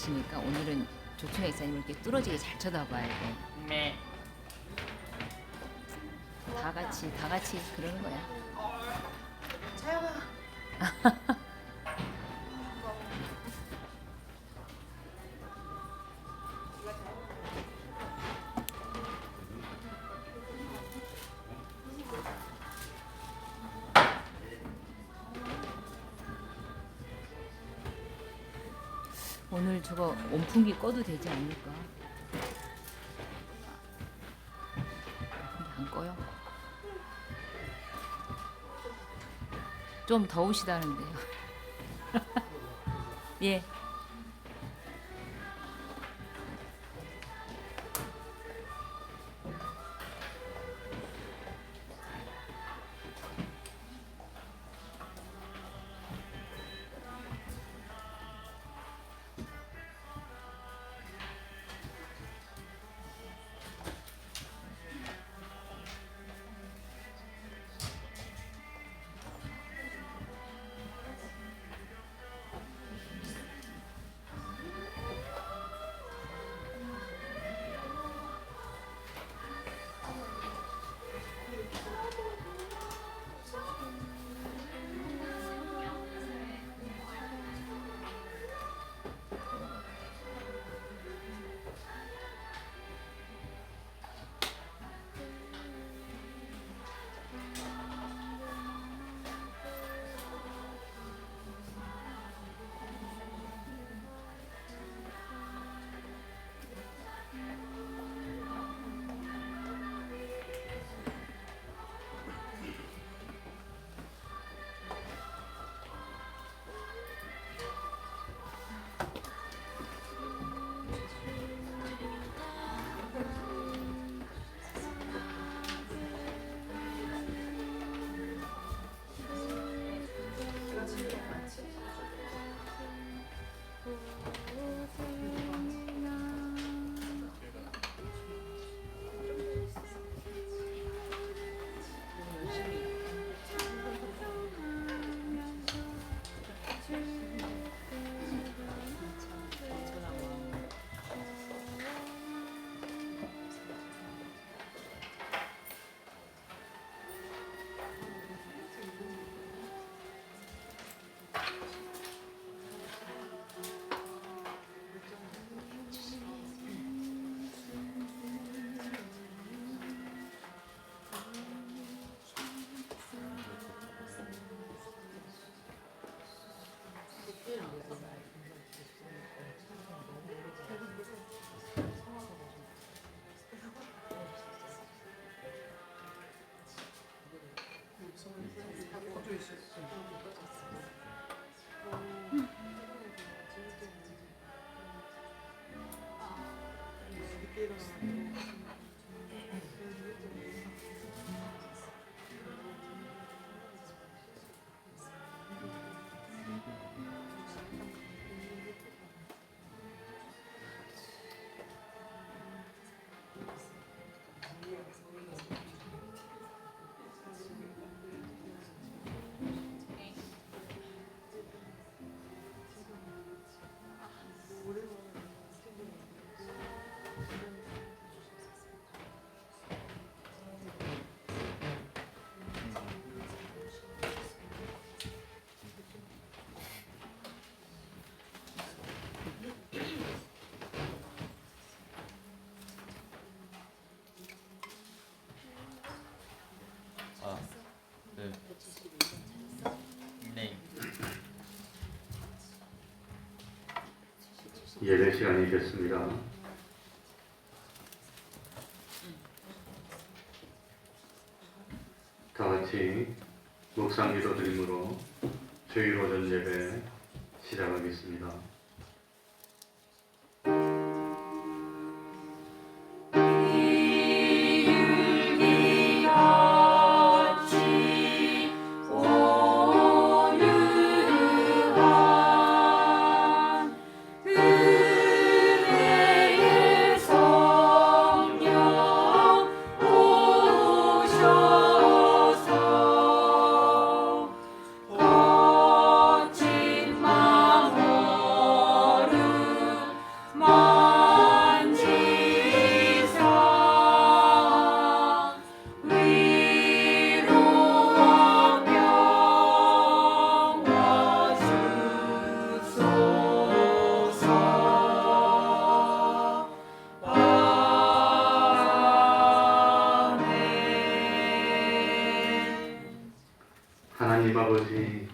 계시니까 오늘은 조충현 이사님을 이렇게 뚫어지게 잘 쳐다봐야 돼. 네. 다 같이 그러는 거야. 차영아. 오늘 저거 온풍기 꺼도 되지 않을까? 근데 안 꺼요. 좀 더우시다는데요. 예. 아, 네. 네. 예배 시간이 됐습니다. 다 같이 묵상 기도 드림으로 주일 오전 예배 시작하겠습니다. 멋진 마음 아버지,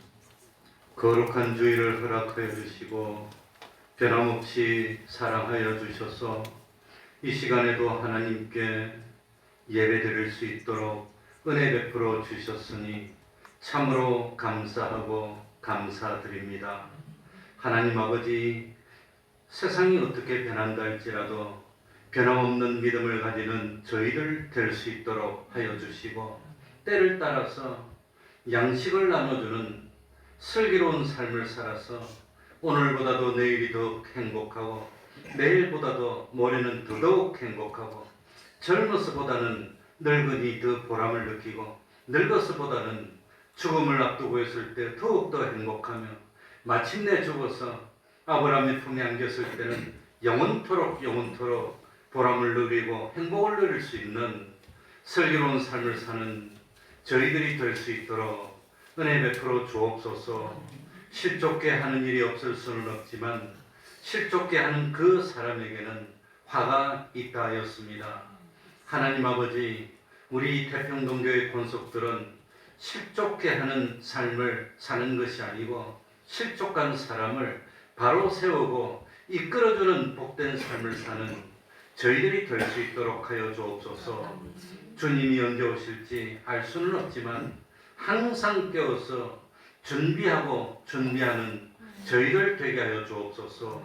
거룩한 주일을 허락하여 주시고 변함없이 사랑하여 주셔서 이 시간에도 하나님께 예배드릴 수 있도록 은혜 베풀어 주셨으니 참으로 감사하고 감사드립니다. 하나님 아버지, 세상이 어떻게 변한다 할지라도 변함없는 믿음을 가지는 저희들 될 수 있도록 하여 주시고 때를 따라서 양식을 나눠주는 슬기로운 삶을 살아서 오늘보다도 내일이 더욱 행복하고 내일보다도 모레는 더더욱 행복하고 젊어서보다는 늙은이 더 보람을 느끼고 늙어서보다는 죽음을 앞두고 있을 때 더욱더 행복하며 마침내 죽어서 아브라함의 품에 안겼을 때는 영원토록 보람을 누리고 행복을 누릴 수 있는 슬기로운 삶을 사는 저희들이 될 수 있도록 은혜 베풀어 주옵소서. 실족게 하는 일이 없을 수는 없지만 실족게 하는 그 사람에게는 화가 있다 하였습니다. 하나님 아버지, 우리 태평동교회 권속들은 실족게 하는 삶을 사는 것이 아니고 실족한 사람을 바로 세우고 이끌어주는 복된 삶을 사는 저희들이 될 수 있도록 하여 주옵소서. 주님이 언제 오실지 알 수는 없지만 항상 깨어서 준비하는 저희들 되게 하여 주옵소서.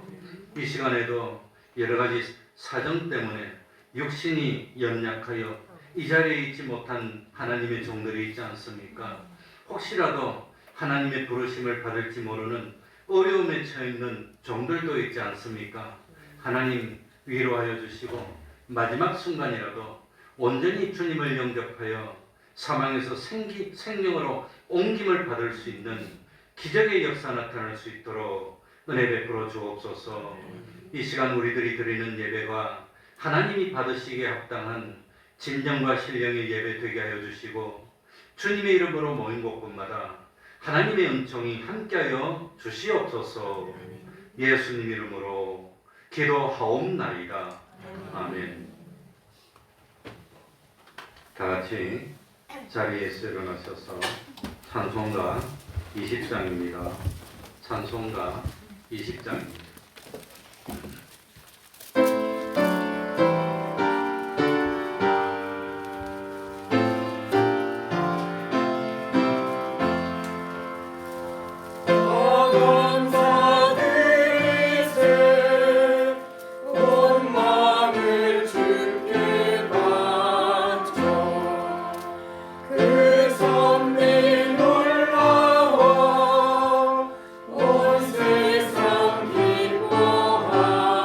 이 시간에도 여러 가지 사정 때문에 육신이 연약하여 이 자리에 있지 못한 하나님의 종들이 있지 않습니까? 혹시라도 하나님의 부르심을 받을지 모르는 어려움에 처해 있는 종들도 있지 않습니까? 하나님 위로하여 주시고 마지막 순간이라도 온전히 주님을 영접하여 사망에서 생명으로 옮김을 받을 수 있는 기적의 역사 나타날 수 있도록 은혜 베풀어 주옵소서. 이 시간 우리들이 드리는 예배가 하나님이 받으시기에 합당한 진정과 신령의 예배 되게 하여 주시고 주님의 이름으로 모인 곳곳마다 하나님의 은총이 함께하여 주시옵소서. 예수님 이름으로 기도하옵나이다. 아멘. 다 같이 자리에서 일어나셔서 찬송가 20장입니다. 찬송가 20장입니다. 온 세상 기뻐하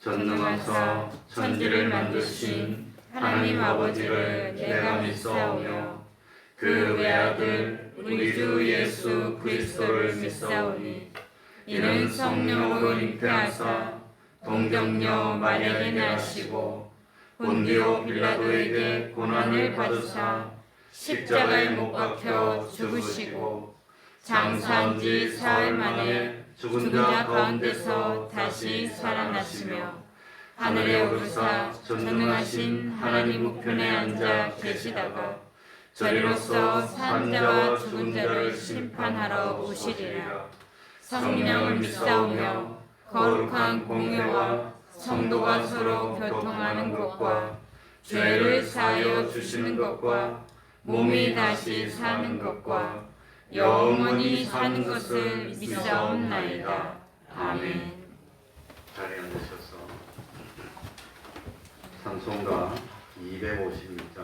전능하사 천지를 만드신 하나님 아버지를 내가 믿사오며 그 외아들 우리 주 예수 그리스도를 믿사오니 이는 성령으로 잉태하사 동정녀 마리아에게 나시고 본디오 빌라도에게 고난을 받으사 십자가에 못 박혀 죽으시고 장사한 지 사흘 만에 죽은 자 가운데서 다시 살아나시며 하늘에 오르사 전능하신 하나님 우편에 앉아 계시다가 저리로서 산 자와 죽은 자를 심판하러 오시리라. 성령을 믿사오며 거룩한 공회와 성도가 서로 교통하는 것과 죄를 사하여 주시는 것과 몸이 다시 사는 것과 영원히 사는 것을 믿사옵나이다. 아멘. 자리에 앉으셔서 찬송가 256장입니다.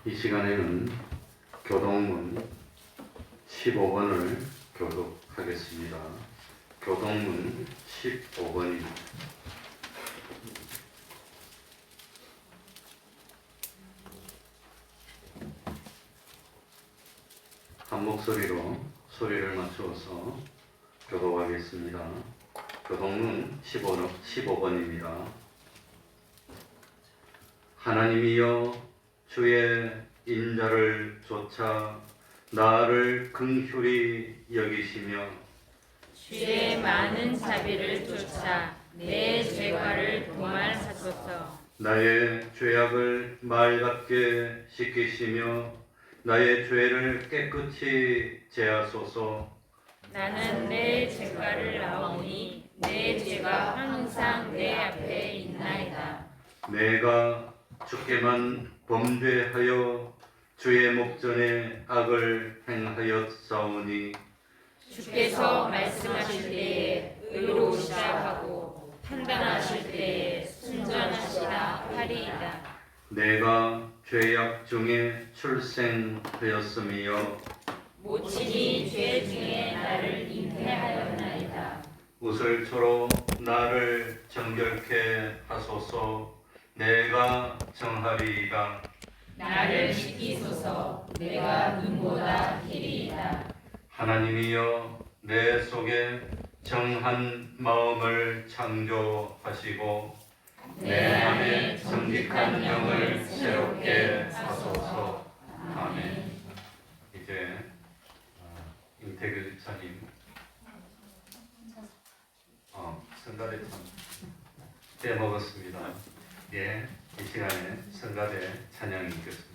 이 시간에는 교동문 15번을 교독하겠습니다. 교동문 15번입니다. 한 목소리로 소리를 맞추어서 교독하겠습니다. 교동문 15번입니다. 하나님이여 주의 인자를 쫓아 나를 긍휼히 여기시며 주의 많은 자비를 쫓아 내 죄과를 도말하소서. 나의 죄악을 맑게 씻기시며 나의 죄를 깨끗이 제하소서. 나는 내 죄가를 아오니 내 죄가 항상 내 앞에 있나이다. 내가 주께만 범죄하여 주의 목전에 악을 행하였사오니 주께서 말씀하실 때에 의로우시다 하고 판단하실 때에 순전하시다 하리이다. 내가 죄악 중에 출생하였으며 모친이 죄 중에 나를 잉태하였나이다. 우슬초로 나를 정결케 하소서. 내가 정하리이다. 나를 씻기소서. 내가 눈보다 희리이다. 하나님이여 내 속에 정한 마음을 창조하시고 내 안에 정직한 영을 새롭게 하소서. 아멘. 이제 임태길 차님 성가대 참 빼먹었습니다. 예, 이 시간에 성가대 찬양이 있겠습니다.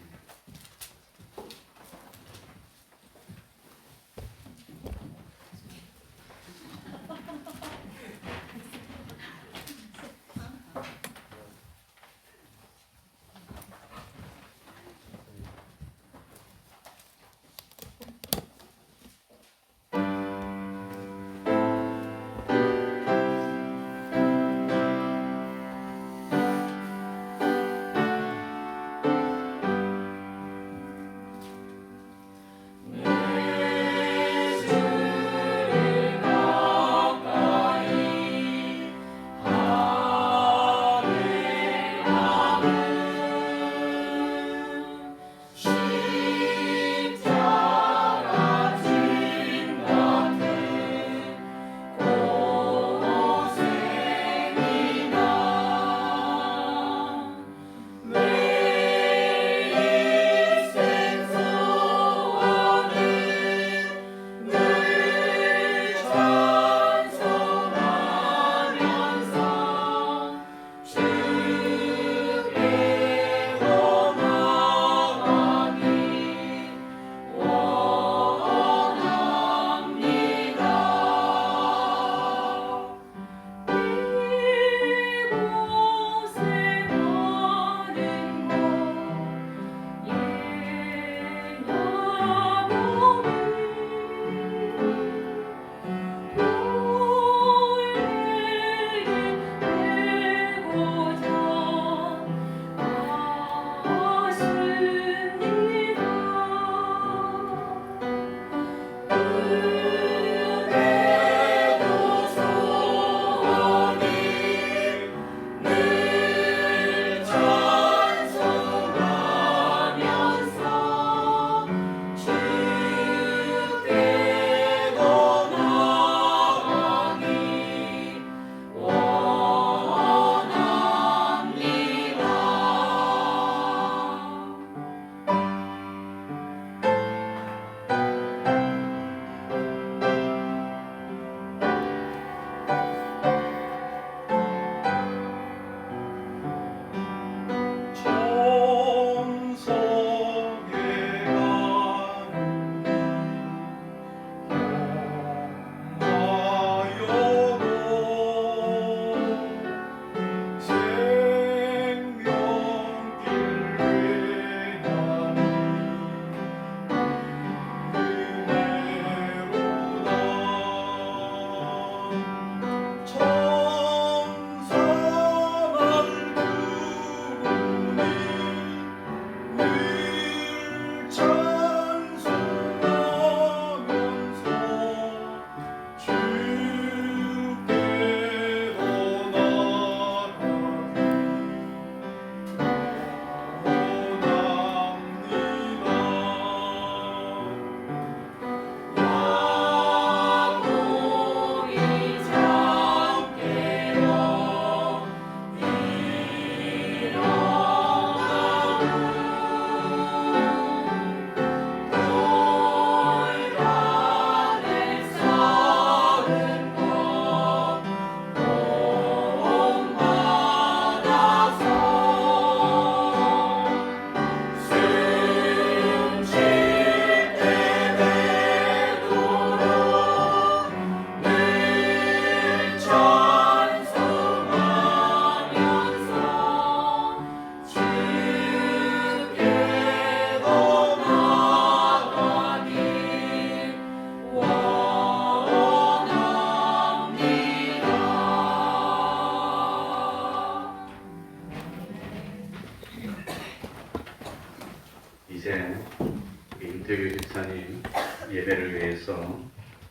목사님 예배를 위해서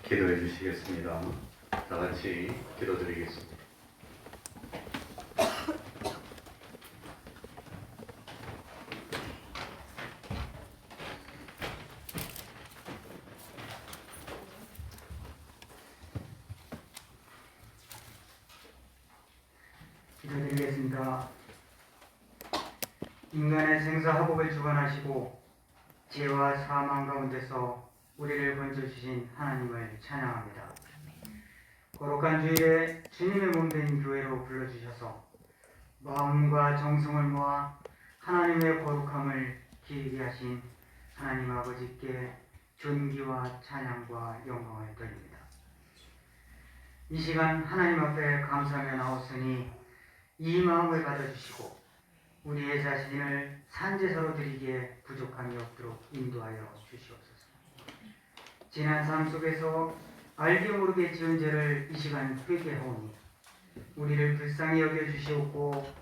기도해 주시겠습니다. 다 같이 기도드리겠습니다. 기도드리겠습니다. 인간의 생사화복을 주관하시고 죄와 사망 가운데서 우리를 건져주신 하나님을 찬양합니다. 거룩한 주일에 주님의 몸된 교회로 불러주셔서 마음과 정성을 모아 하나님의 거룩함을 기리게 하신 하나님 아버지께 존귀와 찬양과 영광을 돌립니다. 이 시간 하나님 앞에 감사하며 나왔으니 이 마음을 받아주시고 우리의 자신을 산제사로 드리기에 부족함이 없도록 인도하여 주시옵소서. 지난 삶 속에서 알게 모르게 지은 죄를 이 시간 회개하오니 우리를 불쌍히 여겨주시옵고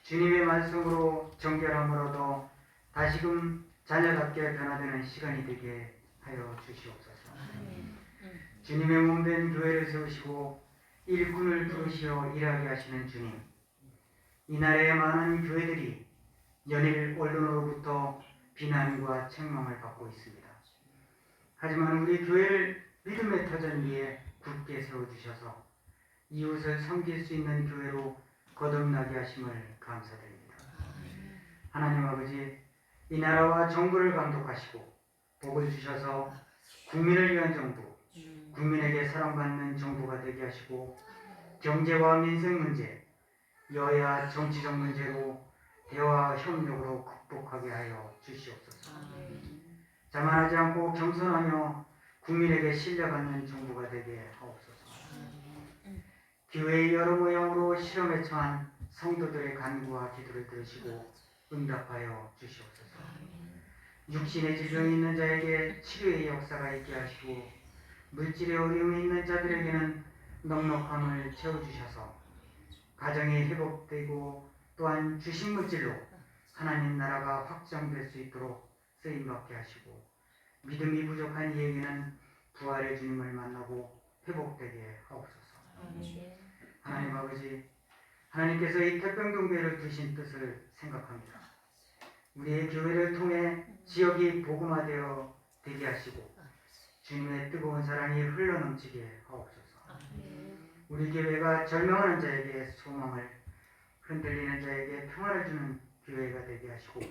주님의 말씀으로 정결함을 얻어 다시금 자녀답게 변화되는 시간이 되게 하여 주시옵소서. 주님의 몸된 교회를 세우시고 일꾼을 부르시어 일하게 하시는 주님, 이날의 많은 교회들이 연일 언론으로부터 비난과 책망을 받고 있습니다. 하지만 우리 교회를 믿음의 터전 위에 굳게 세워주셔서 이웃을 섬길 수 있는 교회로 거듭나게 하심을 감사드립니다. 하나님 아버지, 이 나라와 정부를 감독하시고 복을 주셔서 국민을 위한 정부, 국민에게 사랑받는 정부가 되게 하시고 경제와 민생 문제, 여야 정치적 문제로 대화 협력으로 극복하게 하여 주시옵소서. 자만하지 않고 겸손하며 국민에게 신뢰받는 정부가 되게 하옵소서. 교회의 여러 모양으로 실험에 처한 성도들의 간구와 기도를 들으시고 응답하여 주시옵소서. 육신의 질병이 있는 자에게 치료의 역사가 있게 하시고 물질의 어려움이 있는 자들에게는 넉넉함을 채워주셔서 가정이 회복되고 또한 주신 물질로 하나님 나라가 확장될 수 있도록 쓰임받게 하시고 믿음이 부족한 이에게는 부활의 주님을 만나고 회복되게 하옵소서. 하나님 아버지, 하나님께서 이 태평동교회를 두신 뜻을 생각합니다. 우리의 교회를 통해 지역이 복음화되어 되게 하시고 주님의 뜨거운 사랑이 흘러넘치게 하옵소서. 우리 교회가 절망하는 자에게 소망을, 흔들리는 자에게 평화를 주는 교회가 되게 하시고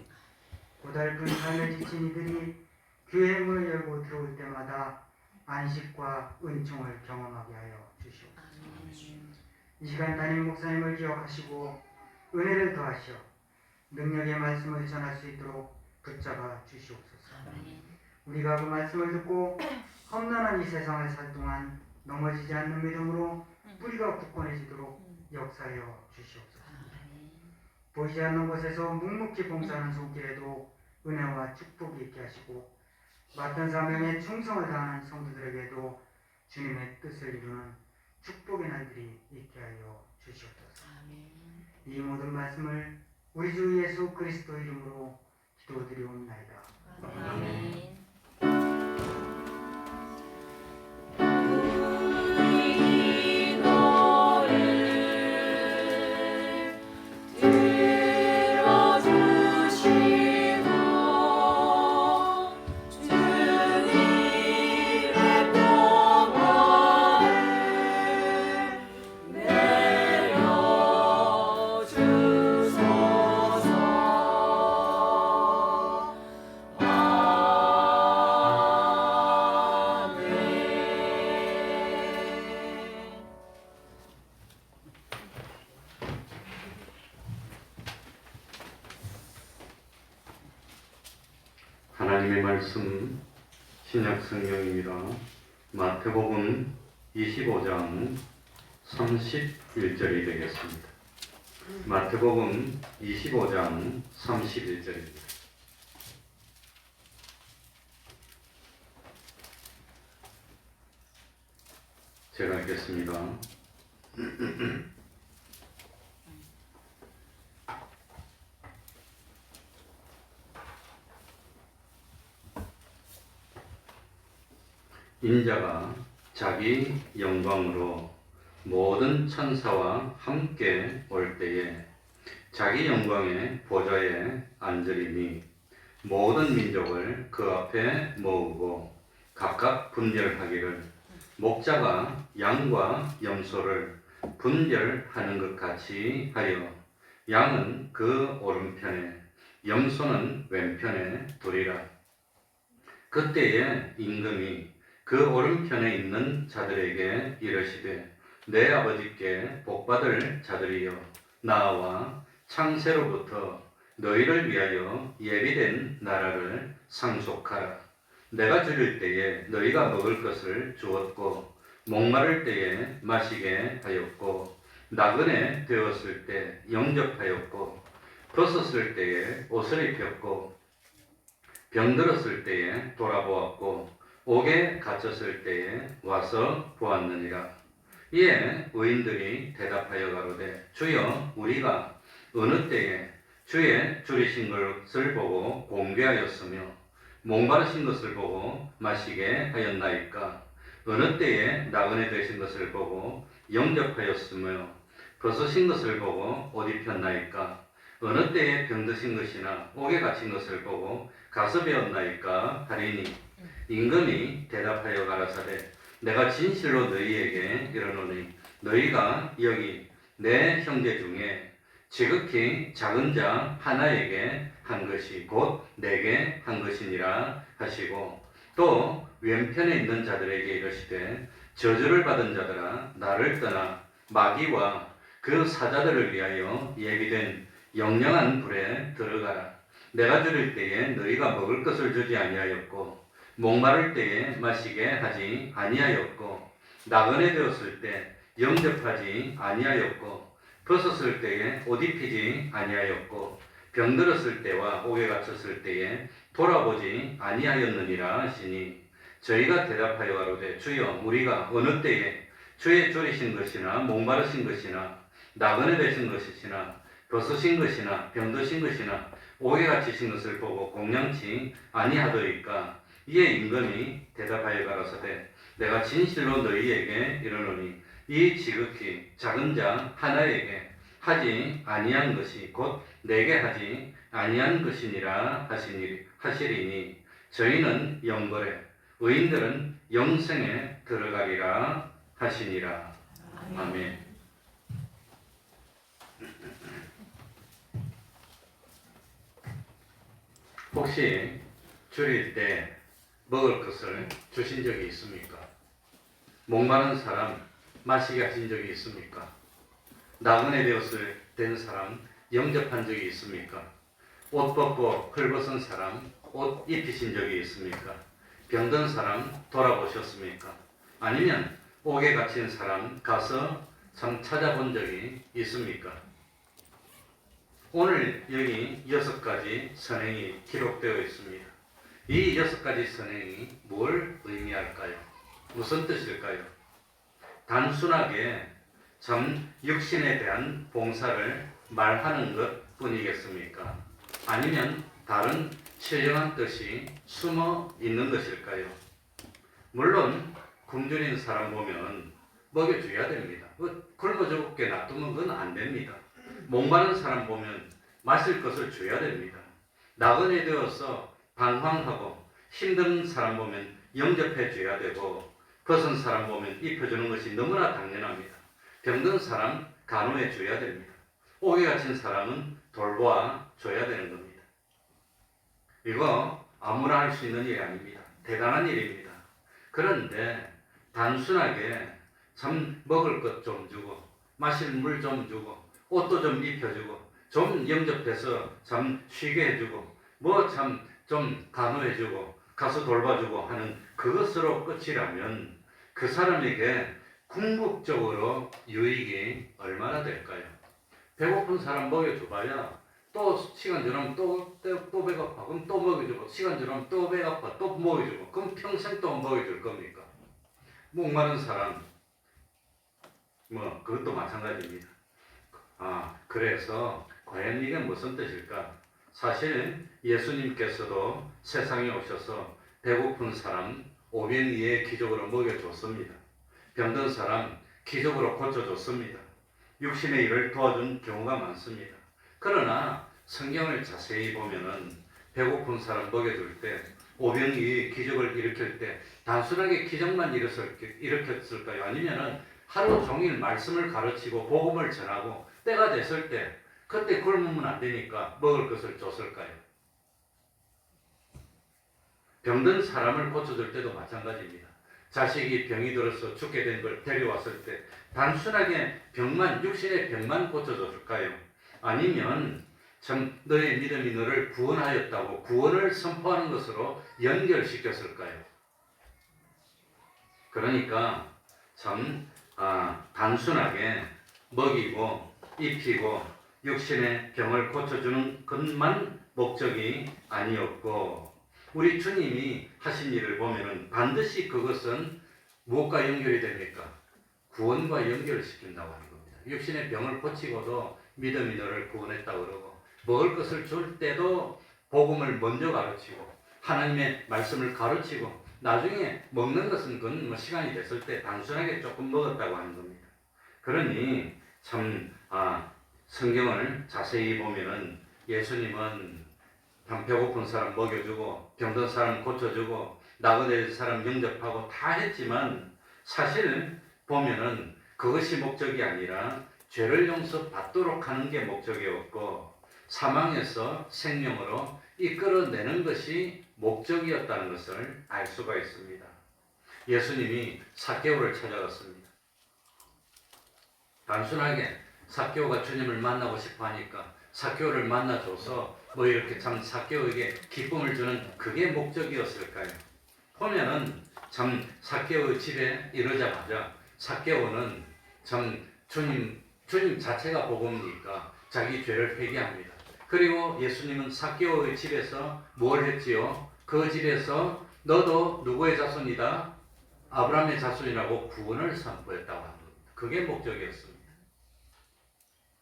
고달픈 삶에 지친 이들이 교회 문을 열고 들어올 때마다 안식과 은총을 경험하게 하여 주시옵소서. 이 시간 담임 목사님을 기억하시고 은혜를 더하시어 능력의 말씀을 전할 수 있도록 붙잡아 주시옵소서. 우리가 그 말씀을 듣고 험난한 이 세상을 살 동안 넘어지지 않는 믿음으로 뿌리가 굳건해지도록 역사하여 주시옵소서. 보이지 않는 곳에서 묵묵히 봉사하는 손길에도 은혜와 축복이 있게 하시고 맡은 사명에 충성을 다하는 성도들에게도 주님의 뜻을 이루는 축복의 날들이 있게 하여 주시옵소서. 이 모든 말씀을 우리 주 예수 그리스도 이름으로 기도드리옵나이다. 아멘. 하나님의 말씀 신약 성경입니다. 마태복음 25장 31절이 되겠습니다. 마태복음 25장 31절입니다. 제가 읽겠습니다. 인자가 자기 영광으로 모든 천사와 함께 올 때에 자기 영광의 보좌에 앉으리니 모든 민족을 그 앞에 모으고 각각 분별하기를 목자가 양과 염소를 분별하는 것 같이 하여 양은 그 오른편에 염소는 왼편에 두리라. 그때에 임금이 그 오른편에 있는 자들에게 이르시되 내 아버지께 복받을 자들이여 나와 창세로부터 너희를 위하여 예비된 나라를 상속하라. 내가 줄일 때에 너희가 먹을 것을 주었고 목마를 때에 마시게 하였고 나그네 되었을 때 영접하였고 벗었을 때에 옷을 입혔고 병들었을 때에 돌아보았고 옥에 갇혔을 때에 와서 보았느니라. 이에 의인들이 대답하여 가로되 주여 우리가 어느 때에 주의 줄이신 것을 보고 공개하였으며 목마르신 것을 보고 마시게 하였나이까? 어느 때에 나그네 되신 것을 보고 영접하였으며 벗으신 것을 보고 옷 입혔나이까? 어느 때에 병드신 것이나 옥에 갇힌 것을 보고 가서 배웠나이까? 하리니 임금이 대답하여 가라사대 내가 진실로 너희에게 이르노니 너희가 여기 내 형제 중에 지극히 작은 자 하나에게 한 것이 곧 내게 한 것이니라 하시고 또 왼편에 있는 자들에게 이르시되 저주를 받은 자들아 나를 떠나 마귀와 그 사자들을 위하여 예비된 영영한 불에 들어가라. 내가 줄일 때에 너희가 먹을 것을 주지 아니하였고 목마를 때에 마시게 하지 아니하였고 나그네 되었을 때 영접하지 아니하였고 벗었을 때에 옷 입히지 아니하였고 병들었을 때와 옥에 갇혔을 때에 돌아보지 아니하였느니라 하시니 저희가 대답하여 가로되 주여 우리가 어느 때에 주의 줄이신 것이나 목마르신 것이나 나그네 되신 것이나 벗으신 것이나 병드신 것이나 옥에 갇히신 것을 보고 공양치 아니하더이까? 이에 임금이 대답하여 가라사대 내가 진실로 너희에게 이르노니 이 지극히 작은 자 하나에게 하지 아니한 것이 곧 내게 하지 아니한 것이니라 하시리니 저희는 영벌에 의인들은 영생에 들어가리라 하시니라. 아멘. 혹시 줄일 때 먹을 것을 주신 적이 있습니까? 목마른 사람 마시게 하신 적이 있습니까? 나그네 된 사람 영접한 적이 있습니까? 옷 벗고 헐벗은 사람 옷 입히신 적이 있습니까? 병든 사람 돌아보셨습니까? 아니면 옥에 갇힌 사람 가서 참 찾아본 적이 있습니까? 오늘 여기 6가지 선행이 기록되어 있습니다. 이 6가지 선행이 뭘 의미할까요? 무슨 뜻일까요? 단순하게 참 육신에 대한 봉사를 말하는 것 뿐이겠습니까? 아니면 다른 신령한 뜻이 숨어 있는 것일까요? 물론 굶주린 사람 보면 먹여줘야 됩니다. 굶어 죽게 놔두면 그건 안 됩니다. 목마른 사람 보면 마실 것을 줘야 됩니다. 나그네 되어서 방황하고 힘든 사람 보면 영접해 줘야 되고 벗은 사람 보면 입혀주는 것이 너무나 당연합니다. 병든 사람 간호해 줘야 됩니다. 옥에 갇힌 사람은 돌보아 줘야 되는 겁니다. 이거 아무나 할 수 있는 일이 아닙니다. 대단한 일입니다. 그런데 단순하게 참 먹을 것 좀 주고 마실 물 좀 주고 옷도 좀 입혀주고 좀 영접해서 참 쉬게 해주고 뭐 참 좀 간호해주고 가서 돌봐주고 하는 그것으로 끝이라면 그 사람에게 궁극적으로 유익이 얼마나 될까요? 배고픈 사람 먹여줘봐야 또 시간 지나면 또 배고파 그럼 또 먹여주고 시간 지나면 또 배고파 또 먹여주고 그럼 평생 또 먹여줄 겁니까? 목마른 사람 뭐 그것도 마찬가지입니다. 그래서 과연 이게 무슨 뜻일까? 사실 예수님께서도 세상에 오셔서 배고픈 사람, 오병이의 기적으로 먹여줬습니다. 병든 사람 기적으로 고쳐줬습니다. 육신의 일을 도와준 경우가 많습니다. 그러나 성경을 자세히 보면은 배고픈 사람 먹여줄 때, 오병이의 기적을 일으킬 때 단순하게 기적만 일으켰을까요? 아니면은 하루 종일 말씀을 가르치고 복음을 전하고 때가 됐을 때 그때 굶으면 안 되니까 먹을 것을 줬을까요? 병든 사람을 고쳐줄 때도 마찬가지입니다. 자식이 병이 들어서 죽게 된 걸 데려왔을 때 단순하게 육신의 병만 고쳐줬을까요? 아니면 참 너의 믿음이 너를 구원하였다고 구원을 선포하는 것으로 연결시켰을까요? 그러니까 참 단순하게 먹이고 입히고 육신의 병을 고쳐주는 것만 목적이 아니었고, 우리 주님이 하신 일을 보면은 반드시 그것은 무엇과 연결이 됩니까? 구원과 연결을 시킨다고 하는 겁니다. 육신의 병을 고치고도 믿음이 너를 구원했다고 그러고, 먹을 것을 줄 때도 복음을 먼저 가르치고 하나님의 말씀을 가르치고, 나중에 먹는 것은 그건 시간이 됐을 때 단순하게 조금 먹었다고 하는 겁니다. 그러니 참 성경을 자세히 보면은 예수님은 배고픈 사람 먹여주고 병든 사람 고쳐주고 나그네 사람 영접하고 다 했지만, 사실 보면은 그것이 목적이 아니라 죄를 용서받도록 하는 게 목적이었고 사망에서 생명으로 이끌어내는 것이 목적이었다는 것을 알 수가 있습니다. 예수님이 삭개오를 찾아갔습니다. 단순하게 삭개오가 주님을 만나고 싶어 하니까 삭개오를 만나줘서 이렇게 참 삭개오에게 기쁨을 주는 그게 목적이었을까요? 보면은 참 삭개오 집에 이르자마자 삭개오는 참 주님 자체가 복음이니까 자기 죄를 회개합니다. 그리고 예수님은 삭개오의 집에서 뭘 했지요? 그 집에서 너도 누구의 자손이다? 아브라함의 자손이라고 구원을 선포했다고 합니다. 그게 목적이었습니다.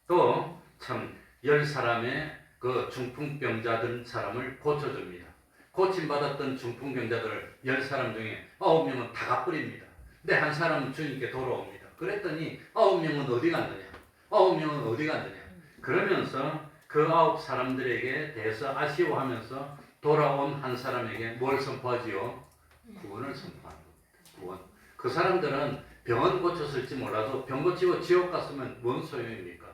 또 참 10사람의 그 중풍병자들 사람을 고쳐줍니다. 고침받았던 중풍병자들을 10사람 중에 9명은 다 갚으립니다. 근데 한 사람은 주님께 돌아옵니다. 그랬더니 9명은 어디 갔느냐? 9명은 어디 갔느냐? 그러면서 그 9사람들에게 대해서 아쉬워하면서 돌아온 한 사람에게 뭘 선포하지요? 구원을 선포하는 겁니다. 구원. 그 사람들은 병은 고쳤을지 몰라도 병 고치고 지옥 갔으면 뭔 소용입니까?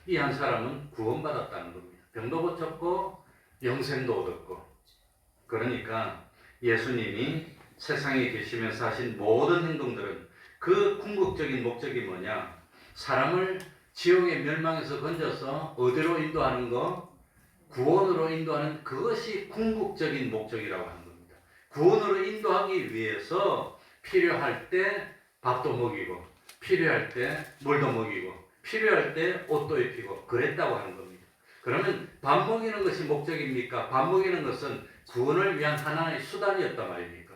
이 한 사람은 구원받았다는 겁니다. 병도 고쳤고 영생도 얻었고. 그러니까 예수님이 세상에 계시면서 하신 모든 행동들은 그 궁극적인 목적이 뭐냐? 사람을 지옥의 멸망에서 건져서 어디로 인도하는 거? 구원으로 인도하는 그것이 궁극적인 목적이라고 하는 겁니다. 구원으로 인도하기 위해서 필요할 때 밥도 먹이고, 필요할 때 물도 먹이고, 필요할 때 옷도 입히고 그랬다고 하는 겁니다. 그러면 밥 먹이는 것이 목적입니까? 밥 먹이는 것은 구원을 위한 하나의 수단이었단 말입니까?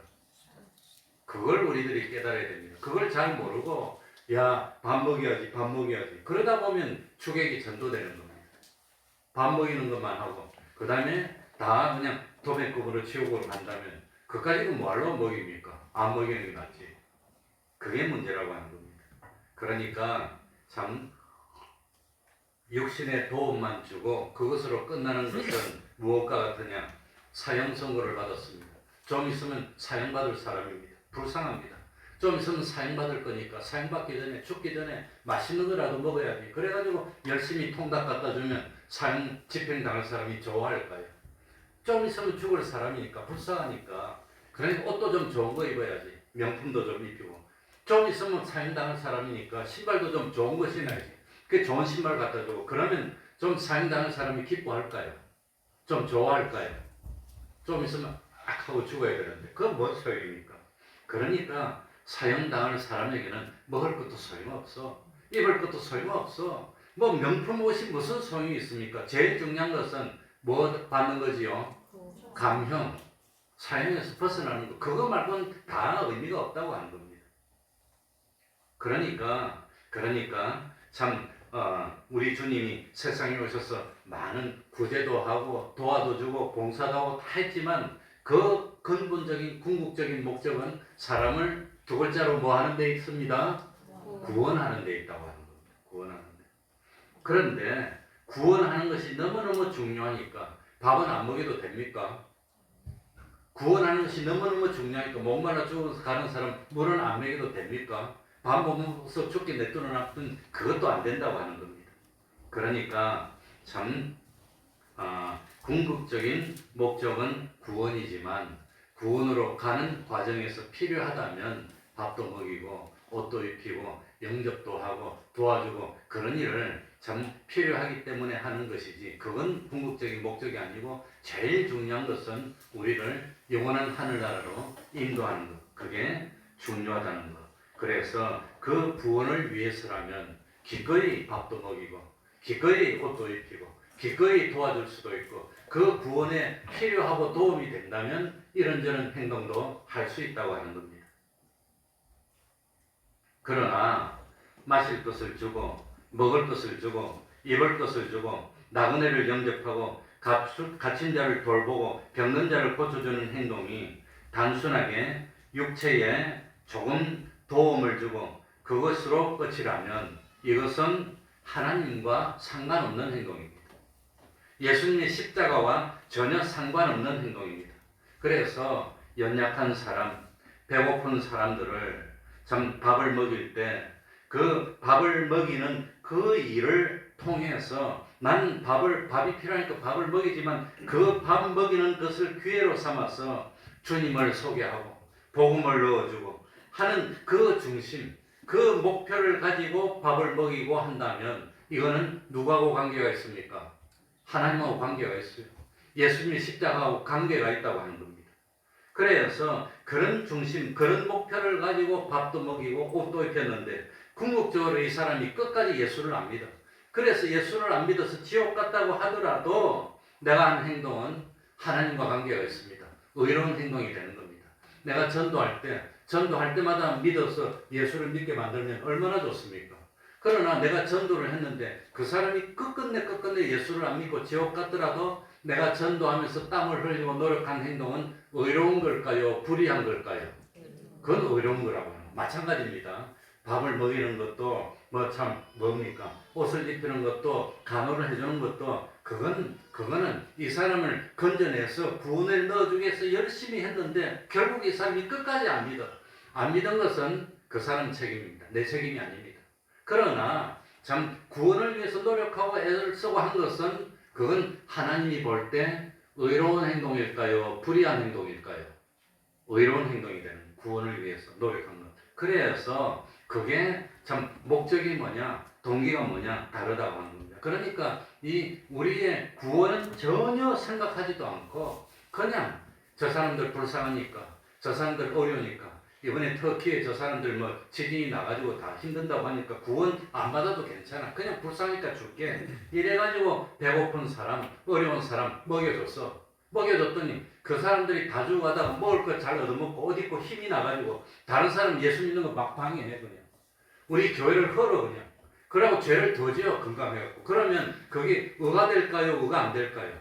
그걸 우리들이 깨달아야 됩니다. 그걸 잘 모르고 밥 먹여야지. 그러다 보면 주객이 전도되는 겁니다. 밥 먹이는 것만 하고 그 다음에 다 그냥 도매급으로 지옥으로 간다면 그까지는 뭐하러 먹입니까? 안 먹이는 게 낫지. 그게 문제라고 하는 겁니다. 그러니까 참 육신의 도움만 주고 그것으로 끝나는 것은 무엇과 같으냐? 사형 선고를 받았습니다. 좀 있으면 사형받을 사람입니다. 불쌍합니다. 좀 있으면 사형받을 거니까 사형받기 전에 죽기 전에 맛있는 거라도 먹어야지. 그래가지고 열심히 통닭 갖다 주면 사형 집행당할 사람이 좋아할까요? 좀 있으면 죽을 사람이니까 불쌍하니까 그러니까 옷도 좀 좋은 거 입어야지. 명품도 좀 입히고. 좀 있으면 사형당할 사람이니까 신발도 좀 좋은 거 신어야지. 그 좋은 신발 갖다 주고 그러면 좀 사형당할 사람이 기뻐할까요? 좀 좋아할까요? 좀 있으면 악 하고 죽어야 되는데 그건 뭔 소용입니까? 그러니까 사형당할 사람에게는 먹을 것도 소용없어. 입을 것도 소용없어. 뭐 명품 옷이 무슨 소용이 있습니까? 제일 중요한 것은 뭐 받는 거지요? 감형. 사형에서 벗어나는 거. 그거 말고는 다 의미가 없다고 하는 겁니다. 그러니까 참 우리 주님이 세상에 오셔서 많은 구제도 하고 도와도 주고 봉사도 하고 다 했지만 그 근본적인 궁극적인 목적은 사람을 두 글자로 뭐 하는 데 있습니다. 구원하는 데 있다고 하는 겁니다. 구원하는 데. 그런데 구원하는 것이 너무너무 중요하니까 밥은 안 먹여도 됩니까? 구원하는 것이 너무너무 중요하니까 목말라 죽어서 가는 사람 물은 안 먹여도 됩니까? 밥 못 먹어서 죽게 내뚫어놨던 그것도 안 된다고 하는 겁니다. 그러니까 참 궁극적인 목적은 구원이지만 구원으로 가는 과정에서 필요하다면 밥도 먹이고 옷도 입히고 영접도 하고 도와주고 그런 일을 참 필요하기 때문에 하는 것이지 그건 궁극적인 목적이 아니고 제일 중요한 것은 우리를 영원한 하늘나라로 인도하는 것. 그게 중요하다는 것. 그래서 그 구원을 위해서라면 기꺼이 밥도 먹이고 기꺼이 옷도 입히고 기꺼이 도와줄 수도 있고 그 구원에 필요하고 도움이 된다면 이런저런 행동도 할 수 있다고 하는 겁니다. 그러나 마실 것을 주고 먹을 것을 주고 입을 것을 주고 나그네를 영접하고 갇힌 자를 돌보고 병든 자를 고쳐주는 행동이 단순하게 육체에 조금 도움을 주고 그것으로 끝이라면 이것은 하나님과 상관없는 행동입니다. 예수님의 십자가와 전혀 상관없는 행동입니다. 그래서 연약한 사람, 배고픈 사람들을 참 밥을 먹일 때 그 밥을 먹이는 그 일을 통해서 난 밥이 필요하니까 밥을 먹이지만 그 밥 먹이는 것을 기회로 삼아서 주님을 소개하고 복음을 넣어주고 하는 그 중심, 그 목표를 가지고 밥을 먹이고 한다면 이거는 누구하고 관계가 있습니까? 하나님하고 관계가 있어요. 예수님의 십자가하고 관계가 있다고 하는 겁니다. 그래서 그런 중심, 그런 목표를 가지고 밥도 먹이고 옷도 입혔는데 궁극적으로 이 사람이 끝까지 예수를 안 믿어. 그래서 예수를 안 믿어서 지옥 갔다고 하더라도 내가 한 행동은 하나님과 관계가 있습니다. 의로운 행동이 되는 겁니다. 내가 전도할 때마다 믿어서 예수를 믿게 만들면 얼마나 좋습니까? 그러나 내가 전도를 했는데 그 사람이 끝끝내 예수를 안 믿고 지옥 갔더라도 내가 전도하면서 땀을 흘리고 노력한 행동은 의로운 걸까요? 불의한 걸까요? 그건 의로운 거라고 합니다. 마찬가지입니다. 밥을 먹이는 것도 뭡니까? 옷을 입히는 것도 간호를 해주는 것도 그거는 이 사람을 건져내서 구원에 넣어주기 위해서 열심히 했는데 결국 이 사람이 끝까지 안 믿어. 안 믿은 것은 그 사람 책임입니다. 내 책임이 아닙니다. 그러나 참 구원을 위해서 노력하고 애를 쓰고 한 것은 그건 하나님이 볼 때 의로운 행동일까요? 불의한 행동일까요? 의로운 행동이 되는 구원을 위해서 노력한 것. 그래서 그게 참 목적이 뭐냐, 동기가 뭐냐 다르다고 하는 겁니다. 그러니까 이 우리의 구원은 전혀 생각하지도 않고 그냥 저 사람들 불쌍하니까, 저 사람들 어려우니까 이번에 터키에 저 사람들 지진이 나가지고 다 힘든다고 하니까 구원 안 받아도 괜찮아. 그냥 불쌍하니까 줄게. 이래가지고 배고픈 사람, 어려운 사람 먹여줬어. 먹여줬더니 그 사람들이 다 죽어가다가 먹을 거 잘 얻어먹고 옷 입고 힘이 나가지고 다른 사람 예수 믿는 거 막 방해해 그냥. 우리 교회를 헐어 그냥. 그러고 죄를 더 지어 건강해갖고. 그러면 그게 의가 될까요? 의가 안 될까요?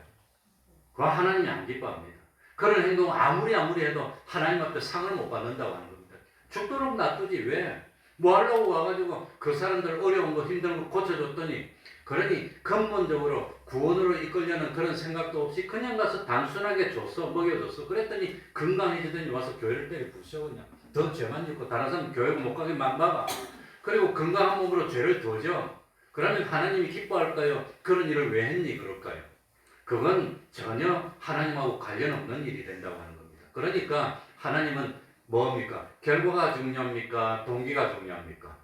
그거 하나님이 안 기뻐합니다. 그런 행동을 아무리 해도 하나님 앞에 상을 못 받는다고 하는 겁니다. 죽도록 놔두지 왜? 뭐 하려고 와가지고 그 사람들 어려운 거 힘든 거 고쳐줬더니 그러니 근본적으로 구원으로 이끌려는 그런 생각도 없이 그냥 가서 단순하게 줬어. 먹여줬어. 그랬더니 건강해지더니 와서 교회를 때려 부셔 그냥. 더 죄만 짓고 다른 사람 교회 못 가게 막 막아. 그리고 건강한 몸으로 죄를 더 져. 그러면 하나님이 기뻐할까요? 그런 일을 왜 했니? 그럴까요? 그건 전혀 하나님하고 관련 없는 일이 된다고 하는 겁니다. 그러니까 하나님은 뭡니까? 결과가 중요합니까? 동기가 중요합니까?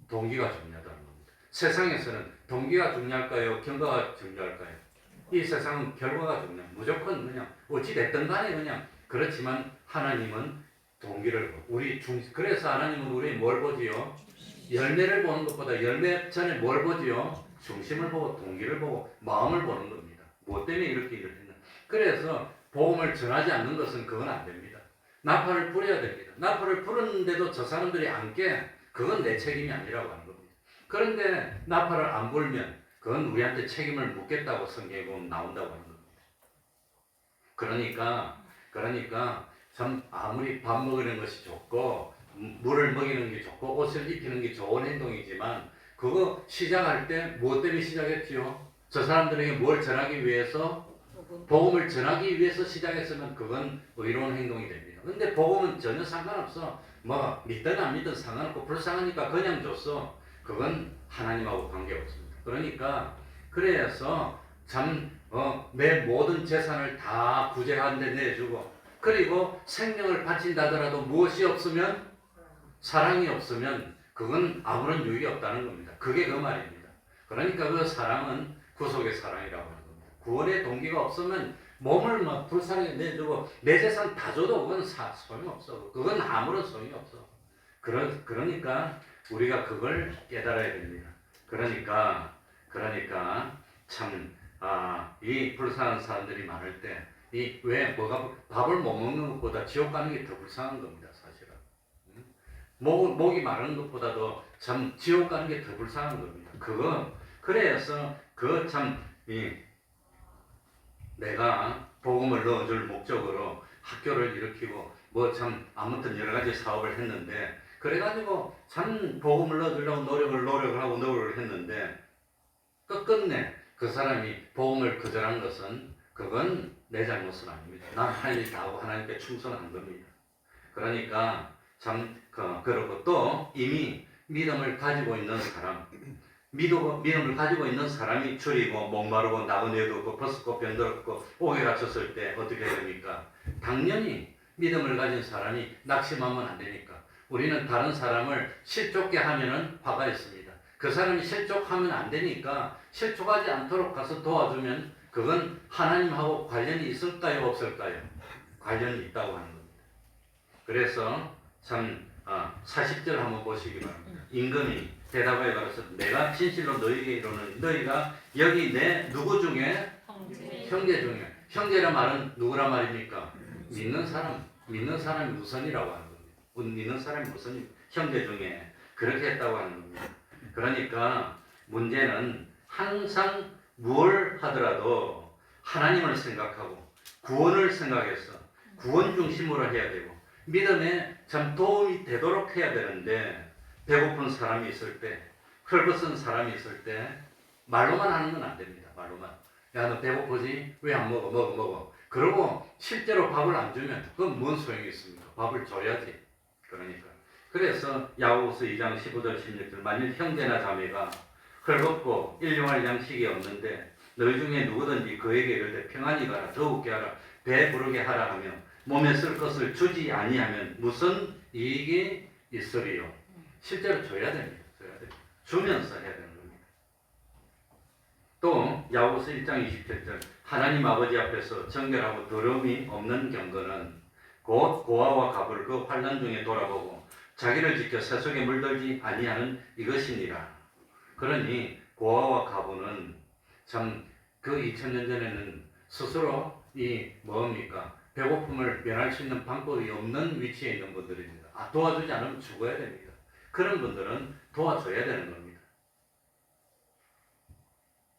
동기가 중요하다는 겁니다. 세상에서는 동기가 중요할까요? 결과가 중요할까요? 이 세상은 결과가 중요해요. 무조건 그냥 어찌 됐든 간에 그냥. 그렇지만 하나님은 동기를 보고 그래서 하나님은 우리 뭘 보지요? 열매를 보는 것보다 열매 전에 뭘 보지요? 중심을 보고 동기를 보고 마음을 보는 겁니다. 무엇 때문에 이렇게 일을 했나? 그래서 복음을 전하지 않는 것은 그건 안 됩니다. 나팔을 불어야 됩니다. 나팔을 불었는데도 저 사람들이 안 깨, 그건 내 책임이 아니라고 하는 겁니다. 그런데 나팔을 안 불면 그건 우리한테 책임을 묻겠다고 성경에 보면 나온다고 하는 겁니다. 그러니까 그러니까 참 아무리 밥 먹이는 것이 좋고 물을 먹이는 게 좋고 옷을 입히는 게 좋은 행동이지만 그거 시작할 때 무엇 때문에 시작했지요? 저 사람들에게 뭘 전하기 위해서? 복음을 전하기 위해서 시작했으면 그건 의로운 행동이 됩니다. 근데 복음은 전혀 상관없어. 뭐 믿든 안 믿든 상관없고 불쌍하니까 그냥 줬어. 그건 하나님하고 관계없습니다. 그러니까 그래서 참 내 모든 재산을 다 구제한 데 내주고 그리고 생명을 바친다더라도 무엇이 없으면 사랑이 없으면 그건 아무런 유익이 없다는 겁니다. 그게 그 말입니다. 그러니까 그 사랑은 구속의 사랑이라고 하는 겁니다. 구원의 동기가 없으면 몸을 막 불쌍하게 내주고 내 재산 다 줘도 그건 소용없어. 그건 아무런 소용이 없어. 그러니까 우리가 그걸 깨달아야 됩니다. 그러니까 참 이 불쌍한 사람들이 많을 때 이 왜 뭐가 밥을 못 먹는 것보다 지옥 가는 게 더 불쌍한 겁니다, 사실은. 목이 마르는 것보다도 참 지옥 가는 게 더 불쌍한 겁니다. 그래서 내가 복음을 넣어줄 목적으로 학교를 일으키고 뭐 참 아무튼 여러 가지 사업을 했는데 그래가지고 참 복음을 넣어주려고 노력을 하고 노력을 했는데 끝끝내 그 사람이 복음을 거절한 것은 그건 내 잘못은 아닙니다. 난 할 일 다 하고 하나님께 충성한 겁니다. 그러니까 그러고 또 이미 믿음을 가지고 있는 사람, 믿음을 가지고 있는 사람이 줄이고 목마르고 나그네도 없고 버스고 병들었고 옥에 갇혔을 때 어떻게 됩니까? 당연히 믿음을 가진 사람이 낙심하면 안 되니까 우리는 다른 사람을 실족게 하면은 화가 있습니다. 그 사람이 실족하면 안 되니까 실족하지 않도록 가서 도와주면 그건 하나님하고 관련이 있을까요? 없을까요? 관련이 있다고 하는 겁니다. 그래서 40절 한번 보시기 바랍니다. 임금이 대답하여 가로되 내가 진실로 너희에게 이르노니 너희가 여기 내 누구 중에 형제 중에 형제란 말은 누구란 말입니까? 믿는 사람이 우선이라고 하는 겁니다. 믿는 사람이 우선이 형제 중에 그렇게 했다고 하는 겁니다. 그러니까 문제는 항상 뭘 하더라도 하나님을 생각하고 구원을 생각해서 구원 중심으로 해야 되고 믿음에 참 도움이 되도록 해야 되는데 배고픈 사람이 있을 때 헐벗은 사람이 있을 때 말로만 하는 건 안 됩니다. 말로만 야 너 배고프지? 왜 안 먹어? 먹어. 그러고 실제로 밥을 안 주면 그건 뭔 소용이 있습니까? 밥을 줘야지. 그러니까 그래서 야고보서 2장 15절 16절 만일 형제나 자매가 헐벗고 일용할 양식이 없는데 너희 중에 누구든지 그에게 이르되 평안히 가라 더욱게 하라 배부르게 하라 하며 몸에 쓸 것을 주지 아니하면 무슨 이익이 있으리요. 실제로 줘야 됩니다. 주면서 해야 되는 겁니다. 또 야고보서 1장 27절 하나님 아버지 앞에서 정결하고 더러움이 없는 경건은 곧 고아와 갑을 그 환난 중에 돌아보고 자기를 지켜 세속에 물들지 아니하는 이것이니라. 그러니 고아와 가부는 참 그 2000년 전에는 스스로 뭡니까? 배고픔을 면할 수 있는 방법이 없는 위치에 있는 분들입니다. 도와주지 않으면 죽어야 됩니다. 그런 분들은 도와줘야 되는 겁니다.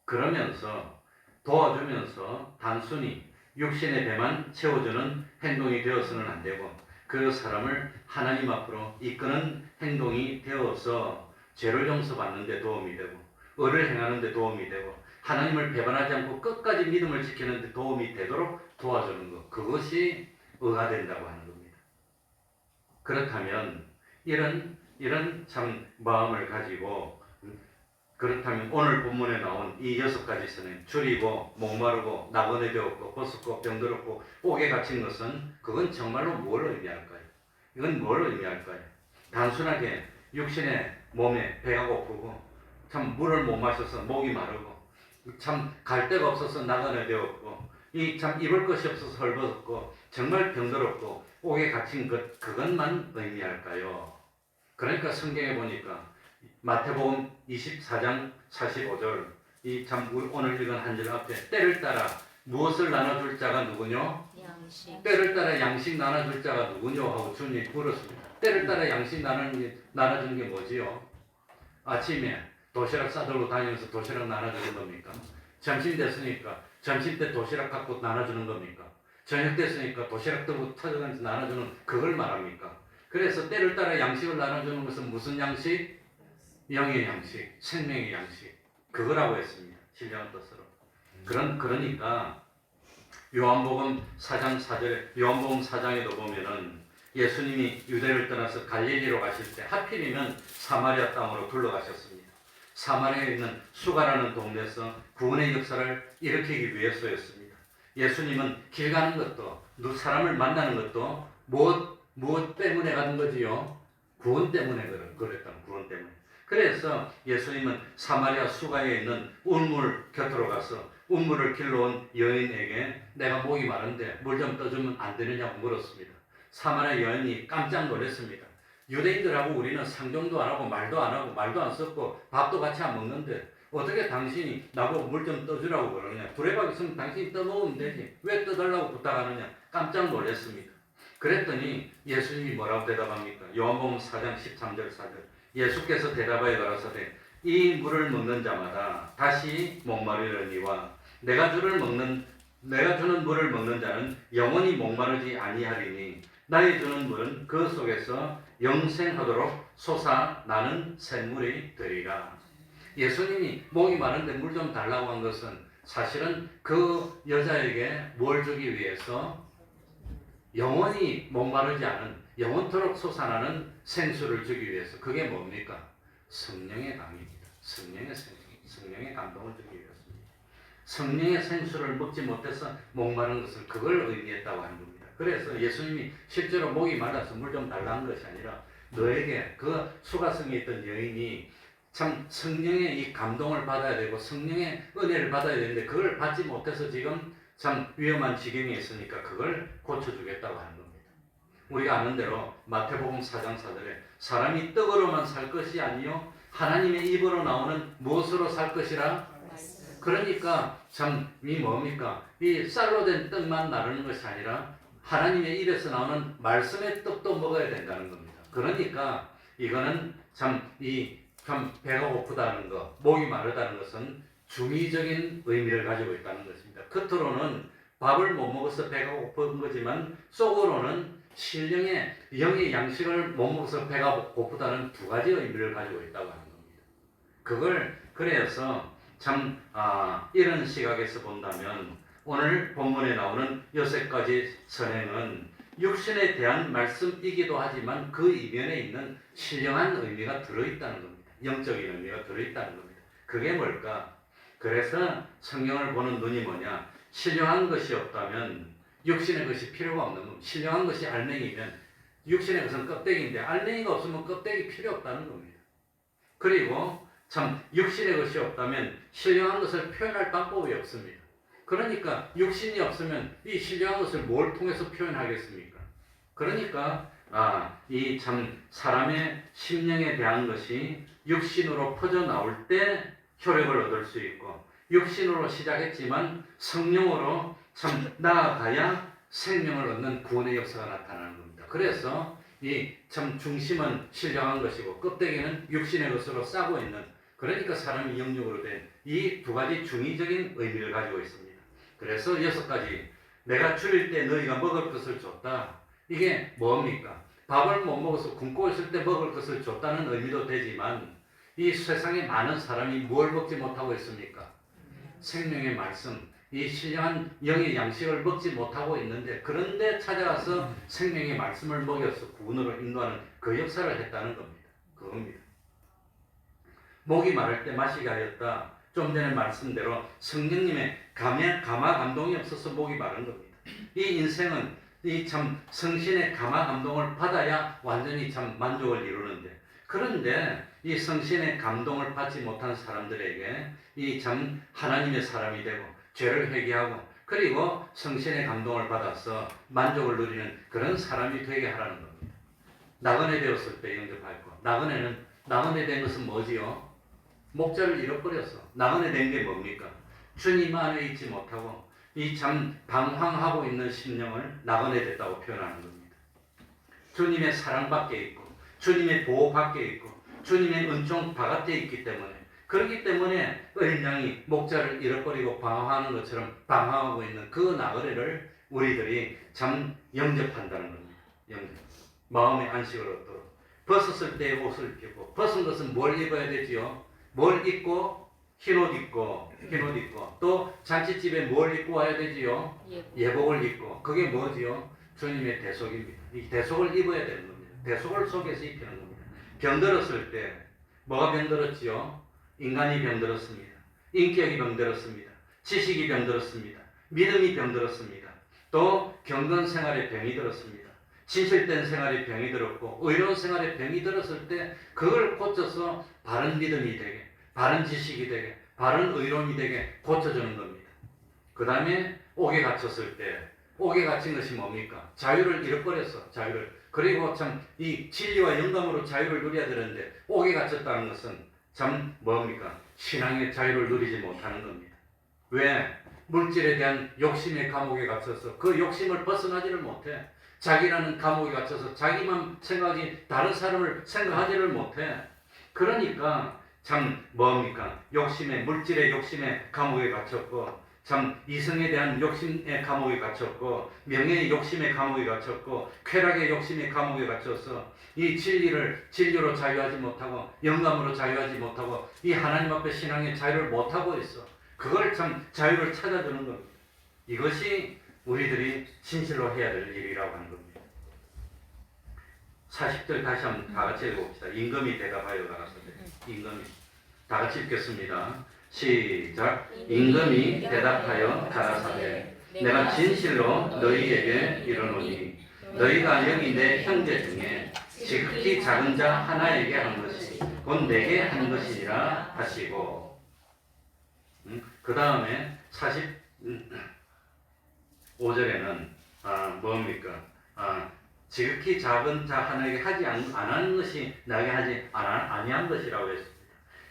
그러면서 도와주면서 단순히 육신의 배만 채워주는 행동이 되어서는 안 되고 그 사람을 하나님 앞으로 이끄는 행동이 되어서 죄를 용서받는 데 도움이 되고 의를 행하는 데 도움이 되고 하나님을 배반하지 않고 끝까지 믿음을 지키는 데 도움이 되도록 도와주는 것, 그것이 의가 된다고 하는 겁니다. 그렇다면 이런 참 마음을 가지고 그렇다면 오늘 본문에 나온 이 6가지 선행 줄이고 목마르고 나그네 되었고 버스고 병들었고 옥에 갇힌 것은 그건 정말로 뭘 의미할까요? 이건 뭘 의미할까요? 단순하게 육신의 몸에 배가 고프고 참 물을 못 마셔서 목이 마르고 참 갈 데가 없어서 나그네 되었고 참 입을 것이 없어서 헐벗었고 정말 병들었고 옥에 갇힌 그것만 의미할까요? 그러니까 성경에 보니까 마태복음 24장 45절 오늘 읽은 한 절 앞에 때를 따라 무엇을 나눠줄 자가 누구뇨? 양식. 때를 따라 양식 나눠줄 자가 누구뇨? 하고 주님이 물었습니다. 때를 따라 양식 나눠주는 게 뭐지요? 아침에 도시락 싸들고 다니면서 도시락 나눠주는 겁니까? 점심 됐으니까 점심 때 도시락 갖고 나눠주는 겁니까? 저녁 됐으니까 도시락 들고 찾아다니면서 나눠주는 그걸 말합니까? 그래서 때를 따라 양식을 나눠주는 것은 무슨 양식? 영의 양식, 생명의 양식. 그거라고 했습니다. 신령한 뜻으로. 그러니까 요한복음 4장 4절에 요한복음 4장에도 보면은 예수님이 유대를 떠나서 갈릴리로 가실 때 하필이면 사마리아 땅으로 둘러가셨습니다. 사마리아에 있는 수가라는 동네에서 구원의 역사를 일으키기 위해서였습니다. 예수님은 길 가는 것도 사람을 만나는 것도 무엇 때문에 가는 거지요? 구원 때문에 그랬다는 구원 때문에. 그래서 예수님은 사마리아 수가에 있는 운물 곁으로 가서 운물을 길러온 여인에게 내가 목이 마른데 물 좀 떠주면 안 되느냐고 물었습니다. 사마리아 여인이 깜짝 놀랐습니다. 유대인들하고 우리는 상종도 안 하고 말도 안 섞고 밥도 같이 안 먹는데 어떻게 당신이 나보고 물 좀 떠주라고 그러느냐. 두레박 있으면 당신이 떠먹으면 되지. 왜 떠달라고 부탁하느냐. 깜짝 놀랐습니다. 그랬더니 예수님이 뭐라고 대답합니까? 요한복음 4장 13절 4절 예수께서 대답하여 가라사대 이 물을 먹는 자마다 다시 목마르려니와 내가 주는 물을 먹는 자는 영원히 목마르지 아니하리니 나의 주는 물은 그 속에서 영생하도록 솟아나는 샘물이 되리라. 예수님이 목이 마른데 물 좀 달라고 한 것은 사실은 그 여자에게 뭘 주기 위해서 영원히 목마르지 않은 영원토록 솟아나는 생수를 주기 위해서. 그게 뭡니까? 성령의 강입니다. 성령의 생수, 성령의 감동을 주기 위해서입니다. 성령의 생수를 먹지 못해서 목마른 것을 그걸 의미했다고 하는 겁니다. 그래서 예수님이 실제로 목이 말라서 물 좀 달라는 것이 아니라 너에게 그 수가성에 있던 여인이 참 성령의 이 감동을 받아야 되고 성령의 은혜를 받아야 되는데 그걸 받지 못해서 지금 참 위험한 지경에 있으니까 그걸 고쳐주겠다고 하는 겁니다. 우리가 아는 대로 마태복음 4장 4절에 사람이 떡으로만 살 것이 아니요 하나님의 입으로 나오는 무엇으로 살 것이라. 그러니까 참 이 뭡니까? 이 쌀로 된 떡만 나르는 것이 아니라 하나님의 입에서 나오는 말씀의 떡도 먹어야 된다는 겁니다. 그러니까 이거는 참 배가 고프다는 것, 목이 마르다는 것은 중의적인 의미를 가지고 있다는 것입니다. 겉으로는 밥을 못 먹어서 배가 고픈 거지만 속으로는 신령의 영의 양식을 못 먹어서 배가 고프다는 두 가지 의미를 가지고 있다고 하는 겁니다. 그걸 그래서 참 이런 시각에서 본다면 오늘 본문에 나오는 6가지 선행은 육신에 대한 말씀이기도 하지만 그 이면에 있는 신령한 의미가 들어있다는 겁니다. 영적인 의미가 들어있다는 겁니다. 그게 뭘까? 그래서 성경을 보는 눈이 뭐냐? 신령한 것이 없다면 육신의 것이 필요가 없는 겁니다. 신령한 것이 알맹이면 육신의 것은 껍데기인데 알맹이가 없으면 껍데기 필요 없다는 겁니다. 그리고 참 육신의 것이 없다면 신령한 것을 표현할 방법이 없습니다. 그러니까 육신이 없으면 이 신령한 것을 뭘 통해서 표현하겠습니까? 그러니까 이 참 사람의 심령에 대한 것이 육신으로 퍼져 나올 때 효력을 얻을 수 있고 육신으로 시작했지만 성령으로 참 나아가야 생명을 얻는 구원의 역사가 나타나는 겁니다. 그래서 이 참 중심은 신령한 것이고 껍데기는 육신의 것으로 싸고 있는, 그러니까 사람이 영육으로 된 이 두 가지 중의적인 의미를 가지고 있습니다. 그래서 6가지 내가 줄일 때 너희가 먹을 것을 줬다. 이게 뭡니까? 밥을 못 먹어서 굶고 있을 때 먹을 것을 줬다는 의미도 되지만 이 세상에 많은 사람이 뭘 먹지 못하고 있습니까? 생명의 말씀, 이 신령한 영의 양식을 먹지 못하고 있는데 그런데 찾아가서 생명의 말씀을 먹여서 구원으로 인도하는 그 역사를 했다는 겁니다. 그겁니다. 목이 마를 때 마시게 하였다. 좀 전에 말씀대로 성령님의 감화 감동이 없어서 목이 마른 겁니다. 이 인생은 이 참 성신의 감화 감동을 받아야 완전히 참 만족을 이루는데, 그런데 이 성신의 감동을 받지 못한 사람들에게 이 참 하나님의 사람이 되고 죄를 회개하고 그리고 성신의 감동을 받아서 만족을 누리는 그런 사람이 되게 하라는 겁니다. 나그네 되었을 때 영접할 것. 나그네 된 것은 뭐지요? 목자를 잃어버렸어. 나그네 된 게 뭡니까? 주님 안에 있지 못하고 이 참 방황하고 있는 심령을 나그네 됐다고 표현하는 겁니다. 주님의 사랑 밖에 있고 주님의 보호 밖에 있고 주님의 은총 바깥에 있기 때문에, 그렇기 때문에 어린 양이 목자를 잃어버리고 방황하는 것처럼 방황하고 있는 그 나그네를 우리들이 참 영접한다는 겁니다. 영접. 마음의 안식을 얻도록. 벗었을 때 옷을 입고, 벗은 것은 뭘 입어야 되지요? 뭘 입고, 흰옷 입고, 또 잔치집에 뭘 입고 와야 되지요? 예복을 입고. 그게 뭐지요? 주님의 대속입니다. 이 대속을 입어야 되는 겁니다. 대속을 속에서 입히는 겁니다. 병들었을 때 뭐가 병들었지요? 인간이 병들었습니다. 인격이 병들었습니다. 지식이 병들었습니다. 믿음이 병들었습니다. 또 경건 생활에 병이 들었습니다. 진실된 생활에 병이 들었고 의로운 생활에 병이 들었을 때 그걸 고쳐서 바른 믿음이 되게, 바른 지식이 되게, 바른 의로움이 되게 고쳐주는 겁니다. 그 다음에 옥에 갇혔을 때, 옥에 갇힌 것이 뭡니까? 자유를 잃어버렸어. 자유를. 그리고 참 이 진리와 영감으로 자유를 누려야 되는데 옥에 갇혔다는 것은 참 뭡니까? 신앙의 자유를 누리지 못하는 겁니다. 왜? 물질에 대한 욕심의 감옥에 갇혀서 그 욕심을 벗어나지를 못해. 자기라는 감옥에 갇혀서 자기만 생각하지 다른 사람을 생각하지를 못해. 그러니까 참 뭡니까? 물질의 욕심의 감옥에 갇혔고 참 이성에 대한 욕심의 감옥에 갇혔고 명예의 욕심의 감옥에 갇혔고 쾌락의 욕심의 감옥에 갇혀서 이 진리로 자유하지 못하고 영감으로 자유하지 못하고 이 하나님 앞에 신앙의 자유를 못하고 있어. 그걸 참 자유를 찾아주는 겁니다. 이것이 우리들이 진실로 해야 될 일이라고 하는 겁니다. 40절 다시 한번 다 같이 읽어봅시다. 임금이 대답하여 가라사대. 임금이. 다 같이 읽겠습니다. 시작. 임금이 대답하여 가라사대 내가 진실로 너희에게 이르노니 너희가 여기 내 형제 중에 지극히 작은 자 하나에게 한 것이 곧 내게 한 것이니라 하시고 그 다음에 45절에는 뭡니까? 지극히 작은 자 하나에게 하지 않은 것이 나에게 하지 아니한 것이라고 했습니다.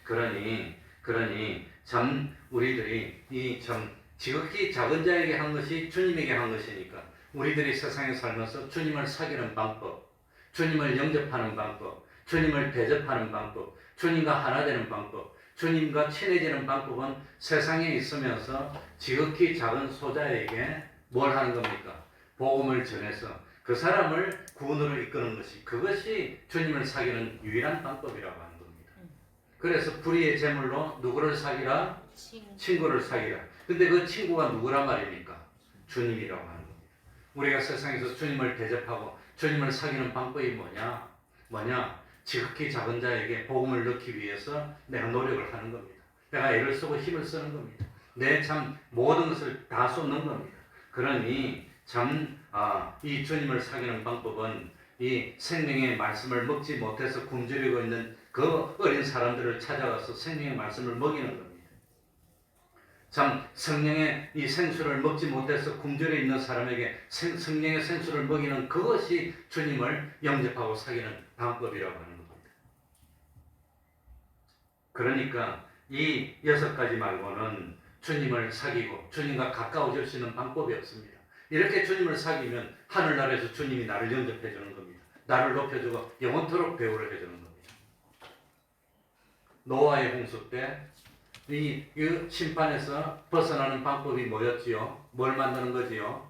그러니 참 우리들이 이 참 지극히 작은 자에게 한 것이 주님에게 한 것이니까 우리들이 세상에 살면서 주님을 사귀는 방법, 주님을 영접하는 방법, 주님을 대접하는 방법, 주님과 하나 되는 방법, 주님과 친해지는 방법은 세상에 있으면서 지극히 작은 소자에게 뭘 하는 겁니까? 복음을 전해서 그 사람을 구원으로 이끄는 것이 그것이 주님을 사귀는 유일한 방법이라고 하는 겁니다. 그래서 불의의 제물로 누구를 사귀라? 친구를 사귀라. 근데 그 친구가 누구란 말입니까? 주님이라고 하는 겁니다. 우리가 세상에서 주님을 대접하고 주님을 사귀는 방법이 뭐냐? 지극히 작은 자에게 복음을 넣기 위해서 내가 노력을 하는 겁니다. 내가 애를 쓰고 힘을 쓰는 겁니다. 내 참 모든 것을 다 쏟는 겁니다. 그러니 참 이 주님을 사귀는 방법은 이 생명의 말씀을 먹지 못해서 굶주리고 있는 그 어린 사람들을 찾아가서 생명의 말씀을 먹이는 겁니다. 참 성령의 이 생수를 먹지 못해서 굶주려 있는 사람에게 성령의 생수를 먹이는 그것이 주님을 영접하고 사귀는 방법이라고 하는 겁니다. 그러니까 이 6가지 말고는 주님을 사귀고 주님과 가까워질 수 있는 방법이 없습니다. 이렇게 주님을 사귀면 하늘나라에서 주님이 나를 영접해 주는 겁니다. 나를 높여주고 영원토록 배우를 해주는 겁니다. 노아의 홍수 때 이 심판에서 벗어나는 방법이 뭐였지요? 뭘 만드는 거지요?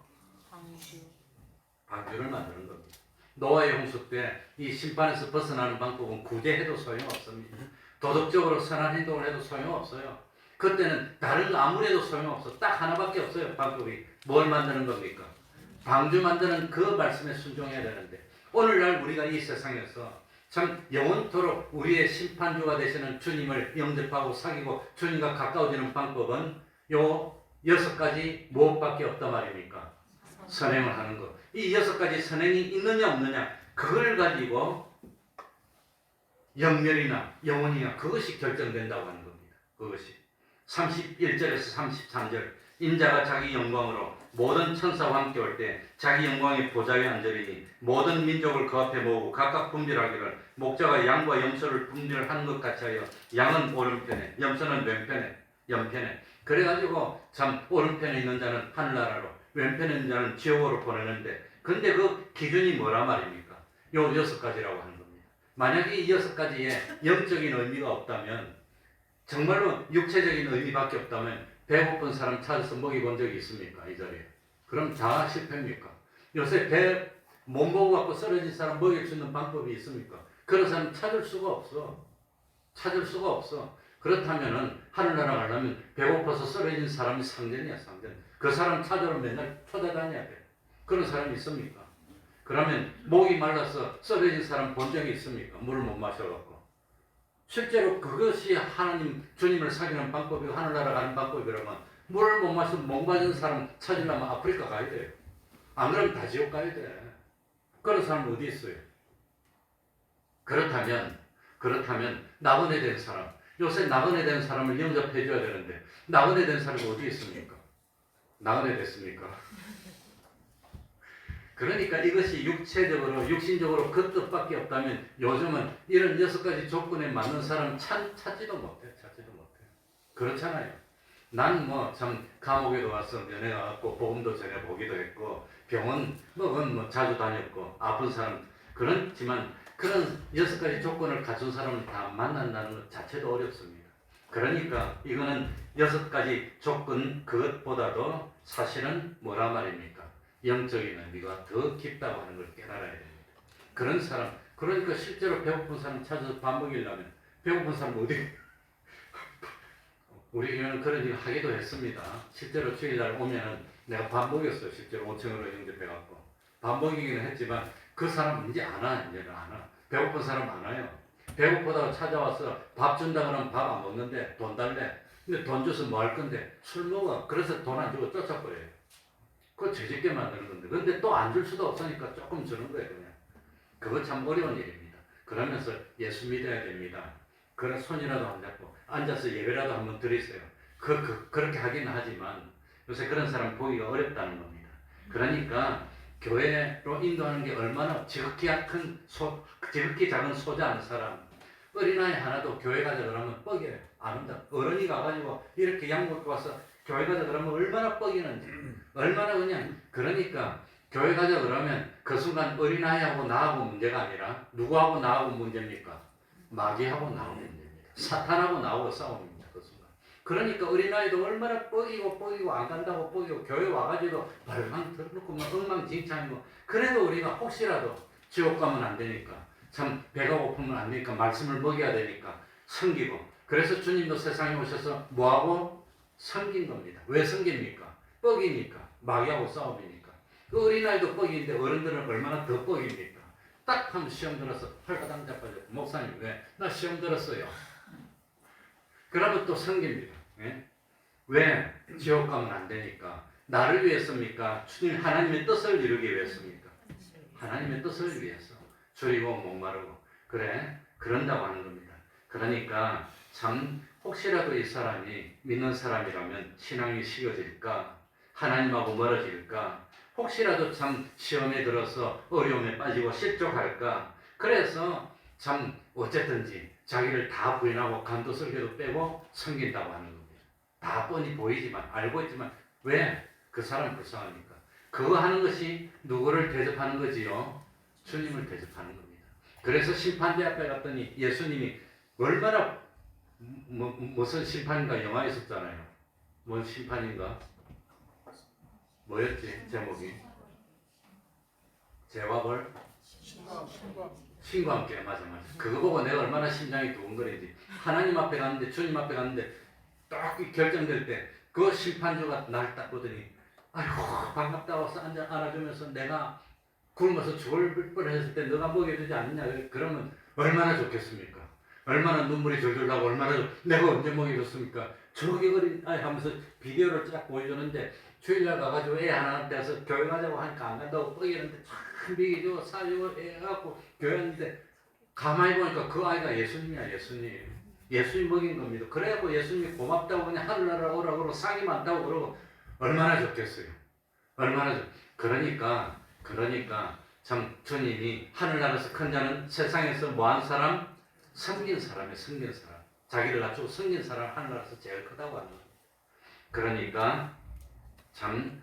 방주를 만드는 겁니다. 노아의 홍수 때 이 심판에서 벗어나는 방법은 구제해도 소용없습니다. 도덕적으로 선한 행동을 해도 소용없어요. 그때는 다른 거 아무리 해도 소용없어. 딱 하나밖에 없어요. 방법이. 뭘 만드는 겁니까? 방주 만드는 그 말씀에 순종해야 되는데 오늘날 우리가 이 세상에서 참 영원토록 우리의 심판주가 되시는 주님을 영접하고 사귀고 주님과 가까워지는 방법은 요 6가지 무엇밖에 없단 말입니까? 선행을 하는 것. 이 6가지 선행이 있느냐 없느냐 그걸 가지고 영멸이나 영혼이나 그것이 결정된다고 하는 겁니다. 그것이 31절에서 33절 인자가 자기 영광으로 모든 천사와 함께 올 때 자기 영광의 보좌에 앉으리니 모든 민족을 그 앞에 모으고 각각 분별하기를 목자가 양과 염소를 분별하는 것 같이 하여 양은 오른편에 염소는 왼편에 옆편에 그래가지고 참 오른편에 있는 자는 하늘나라로 왼편에 있는 자는 지옥으로 보내는데 근데 그 기준이 뭐란 말입니까? 요 6가지라고 하는 겁니다. 만약에 이 6가지에 영적인 의미가 없다면 정말로 육체적인 의미밖에 없다면 배고픈 사람 찾아서 먹여본 적이 있습니까? 이 자리에. 그럼 다 실패입니까? 요새 배 못 먹어갖고 쓰러진 사람 먹일 수 있는 방법이 있습니까? 그런 사람 찾을 수가 없어. 찾을 수가 없어. 그렇다면은 하늘나라 가려면 배고파서 쓰러진 사람이 상전이야, 상전. 그 사람 찾으러 맨날 찾아다녀야 돼. 그런 사람이 있습니까? 그러면 목이 말라서 쓰러진 사람 본 적이 있습니까? 물을 못 마셔갖고. 실제로 그것이 하나님, 주님을 사귀는 방법이고 하늘나라 가는 방법이라면 물을 못 마셔서 목 맞은 사람 찾으려면 아프리카 가야 돼요. 안 그러면 다 지옥 가야 돼. 그런 사람 어디 있어요? 그렇다면 나그네 된 사람, 요새 나그네 된 사람을 영접해 줘야 되는데 나그네 된 사람이 어디 있습니까? 나그네 됐습니까? 그러니까 이것이 육체적으로 육신적으로 그 뜻밖에 없다면 요즘은 이런 6가지 조건에 맞는 사람 찾지도 못해. 그렇잖아요. 난 뭐 참 감옥에도 와서 면회가 왔고 복음도 전해 보기도 했고 병원 뭐 자주 다녔고 아픈 사람 그렇지만 그런 6가지 조건을 갖춘 사람을 다 만난다는 것 자체도 어렵습니다. 그러니까 이거는 6가지 조건 그것보다도 사실은 뭐라 말입니까? 영적인 의미가 더 깊다고 하는 걸 깨달아야 됩니다. 그런 사람, 그러니까 실제로 배고픈 사람 찾아서 밥 먹이려면 배고픈 사람 어디? 우리 교회는 그런 일을 하기도 했습니다. 실제로 주일날 오면은 내가 밥 먹였어요. 실제로 5층으로 영접해갖고 밥 먹이기는 했지만 그 사람 이제는 안 와. 배고픈 사람 안 와요. 배고프다고 찾아와서 밥 준다 그러면 밥 안 먹는데 돈 달래. 근데 돈 줘서 뭐 할 건데 술 먹어. 그래서 돈 안 주고 쫓아버려요. 그거 죄짓게 만드는 건데. 근데 또 안 줄 수도 없으니까 조금 주는 거예요, 그냥. 그거 참 어려운 일입니다. 그러면서 예수 믿어야 됩니다. 그런 손이라도 안 잡고 앉아서 예배라도 한번 드리세요. 그렇게 하기는 하지만 요새 그런 사람 보기가 어렵다는 겁니다. 그러니까 교회로 인도하는 게 얼마나 지극히 작은 소자한 사람, 어린아이 하나도 교회 가자 그러면 뻐겨요. 안 온다. 어른이 가가지고 이렇게 양 먹고 와서 교회 가자 그러면 얼마나 뻐기는지, 얼마나 그냥. 그러니까 교회 가자 그러면 그 순간 어린아이하고 나하고 문제가 아니라 누구하고 나하고 문제입니까? 마귀하고 나하고 문제입니다. 사탄하고 나하고 싸움입니다. 그 순간. 그러니까 어린아이도 얼마나 뻐기고 안 간다고 뻐기고 교회 와가지고 발방 들어놓고 막 엉망진창이고. 그래도 우리가 혹시라도 지옥 가면 안 되니까, 참 배가 고프면 안 되니까 말씀을 먹여야 되니까 섬기고. 그래서 주님도 세상에 오셔서 뭐하고? 섬긴 겁니다. 왜 섬깁니까? 뻐기니까. 마귀하고 싸움이니까. 그 어린아이도 뻐기인데 어른들은 얼마나 더 뻐기입니까? 딱 하면 시험 들어서 팔가당 자빠져. 목사님 왜? 나 시험 들었어요. 그러면 또 섬깁니다. 예? 왜? 지옥 가면 안 되니까. 나를 위해서입니까? 주님 하나님의 뜻을 이루기 위해서입니까? 하나님의 뜻을 위해서. 줄이고 목마르고. 그래? 그런다고 하는 겁니다. 그러니까 참 혹시라도 이 사람이 믿는 사람이라면 신앙이 식어질까? 하나님하고 멀어질까? 혹시라도 참 시험에 들어서 어려움에 빠지고 실족할까? 그래서 참 어쨌든지 자기를 다 부인하고 간도 설교도 빼고 섬긴다고 하는 겁니다. 다 뻔히 보이지만 알고 있지만 왜? 그 사람 불쌍하니까. 그거 하는 것이 누구를 대접하는 거지요? 주님을 대접하는 겁니다. 그래서 심판대 앞에 갔더니 예수님이 얼마나 무슨 심판인가 영화에 있었잖아요. 뭔 심판인가? 뭐였지 제목이? 죄와 벌? 신과 함께. 맞아. 그거 보고 내가 얼마나 심장이 두근거리지. 하나님 앞에 갔는데, 주님 앞에 갔는데 딱 결정될 때 그 심판주가 날 딱 보더니 아이고 반갑다고 안아주면서 내가 굶어서 죽을 뻔했을 때 너가 먹여주지 않느냐. 그러면 얼마나 좋겠습니까? 얼마나 눈물이 줄줄 나고 얼마나 내가 언제 먹여줬습니까? 저기 어린 아이 하면서 비디오를 쫙 보여주는데 주일날 가가지고 애 하나 떼서 교회 가자고 하니까 안 간다고 뻐기는데 참 비기고 사주고 애 갖고 교회 왔는데 가만히 보니까 그 아이가 예수님이야. 예수님 먹인 겁니다. 그래갖고 예수님이 고맙다고 그냥 하늘나라 오라고 그러고 상이 많다고 그러고 얼마나 좋겠어요. 그러니까 참 주님이 하늘나라에서 큰 자는 세상에서 뭐한 사람? 섬긴 사람. 자기를 낮추고 섬긴 사람 하늘나라에서 제일 크다고 하는 겁니다. 그러니까 참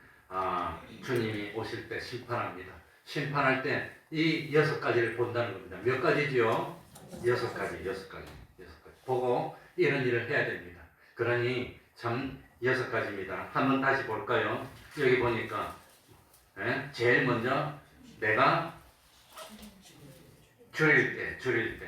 주님이 오실 때 심판합니다. 심판할 때 이 6가지를 본다는 겁니다. 몇 가지지요? 6가지. 보고 이런 일을 해야 됩니다. 그러니 참 6가지입니다. 한번 다시 볼까요? 여기 보니까 제일 먼저 내가 줄일 때,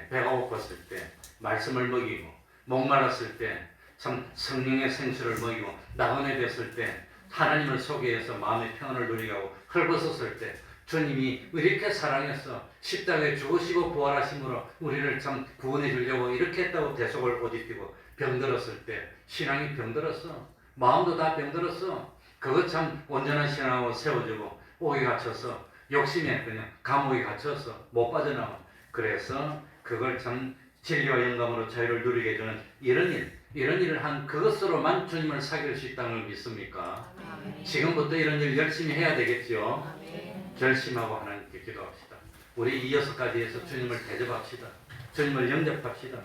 배가 고팠을 때, 말씀을 먹이고, 목말랐을 때, 참 성령의 생수를 먹이고, 나그네 됐을 때, 하나님을 소개해서 마음의 평안을 누리게 하고, 헐벗었을 때, 주님이 이렇게 사랑해서 십자가에 죽으시고 부활하심으로 우리를 참 구원해 주려고 이렇게 했다고 대속을 옷 입히고, 병들었을 때, 신앙이 병들었어. 마음도 다 병들었어. 그것 참 온전한 신앙으로 세워주고, 옥에 갇혀서, 욕심에 그냥 감옥에 갇혀서 못 빠져나와. 그래서 그걸 참 진리와 영감으로 자유를 누리게 해주는 이런 일을 한 그것으로만 주님을 사귈 수 있다는 걸 믿습니까? 지금부터 이런 일 열심히 해야 되겠죠? 결심하고 하나님께 기도합시다. 우리 이 6가지에서 주님을 대접합시다. 주님을 영접합시다.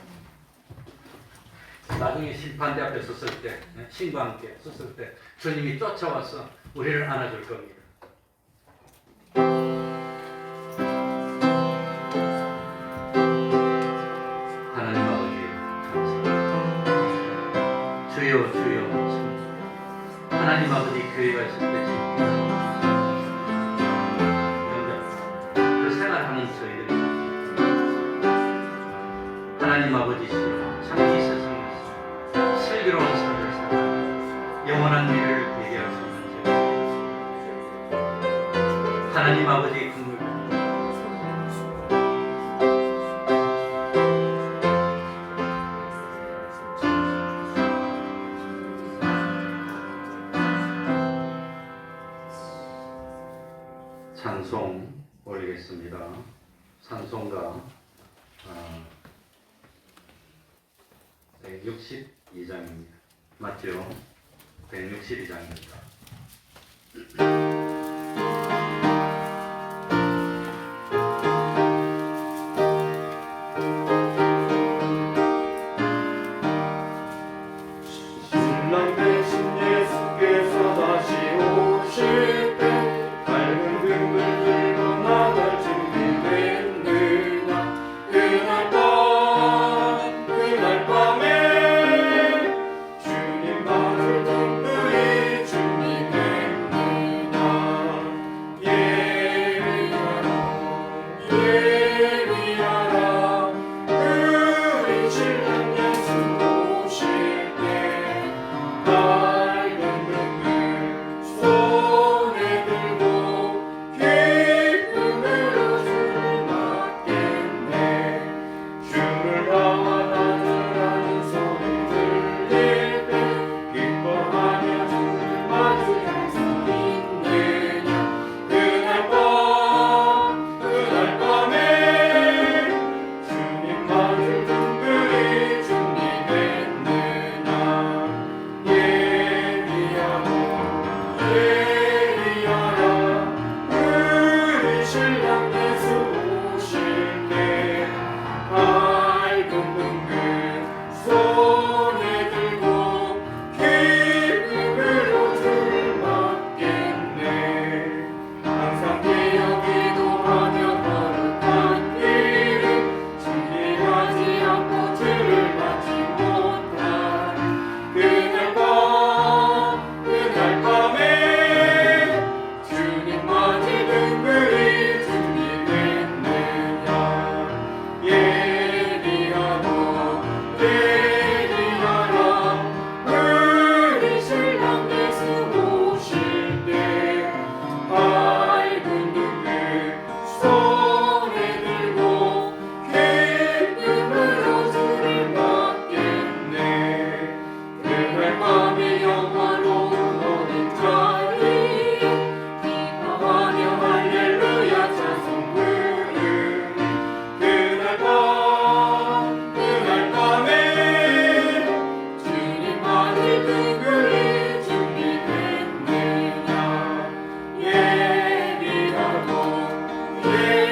나중에 심판대 앞에 섰을 때, 신과 함께 섰을 때 주님이 쫓아와서 우리를 안아줄 겁니다. 하나님 아버지 감사합니다. 주여 주여 하나님 아버지 교회가 있을 때 그 생활하는 저희들이 하나님 아버지시여 참 이 세상에서 슬기로운 삶을 살아 영원한 미래를 대기할 수 있는 저희 하나님 아버지의 긍휼 찬송 올리겠습니다. 찬송가 162장입니다. 맞죠? 162장입니다. 신랑 대신 예수께서 다시 오실 때 밝은 등불 들고 나갈 준비됐느냐 그날 밤에 주님 맞을 등불이 준비됐느냐 예비하라 우리 신랑 예수 오실 때 밝은 등불 손에 들고 기쁨으로 주를 맞겠네 주를 나와나느라는 소리 들릴 때 기뻐하며 주를 맞이할 수 있느냐 그날 밤에 주님 맞을 등불이 준비됐느냐 예비하라 우리 신랑 예수 오실 때 밝은 등불 손에 들고 기쁨으로 주를 맞겠네 항상 깨어 기도하며 걸어간 길을 준비하지 않고 주를 맞지 못한 그날 밤에 주님 맞을 등불이 준비됐느냐 예비하라 우리 신랑 예수 오실 때 밝은 등불 손에 들고 기쁨으로 주를 맞겠네 그날 밤에 영화로운 어린 자리 기뻐하며 할렐루야 찬송 부르니 그날 밤에 주님 맞을 등불이 준비됐느냐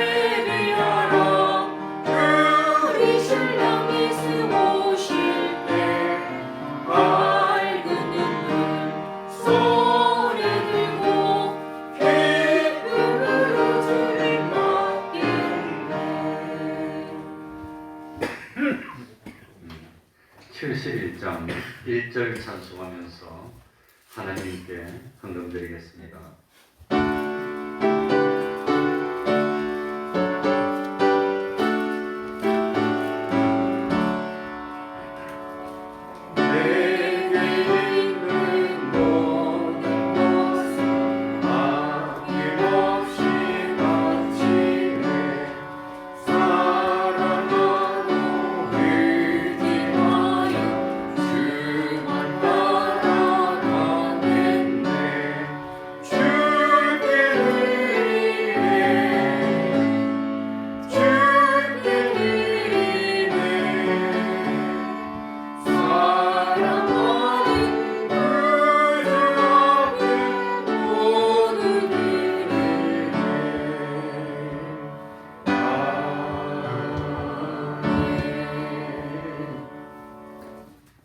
예비하라 우리 신랑 예수 오실 때 밝은 등불 손에 들고 기쁨으로 주를 맞겠네 71장 1절 찬송하면서 하나님께 헌금드리겠습니다.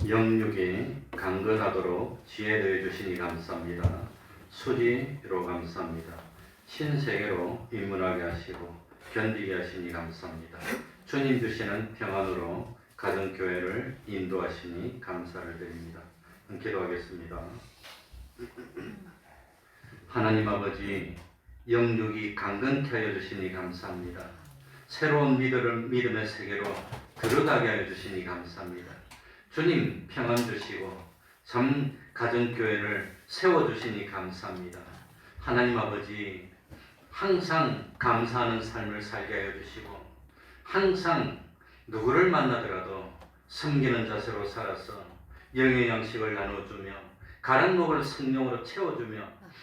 영육이 강건하도록 지혜 더해 주시니 감사합니다. 수지로 감사합니다. 신세계로 입문하게 하시고 견디게 하시니 감사합니다. 주님 주시는 평안으로 가정교회를 인도하시니 감사를 드립니다. 기도하겠습니다. 하나님 아버지, 영육이 강건케 하여 주시니 감사합니다. 새로운 믿음의 세계로 들어가게 하여 주시니 감사합니다. 주님 평안 주시고 참 가정교회를 세워주시니 감사합니다. 하나님 아버지, 항상 감사하는 삶을 살게 하여 주시고 항상 누구를 만나더라도 섬기는 자세로 살아서 영의 양식을 나눠주며 가난 목을 성령으로 채워주며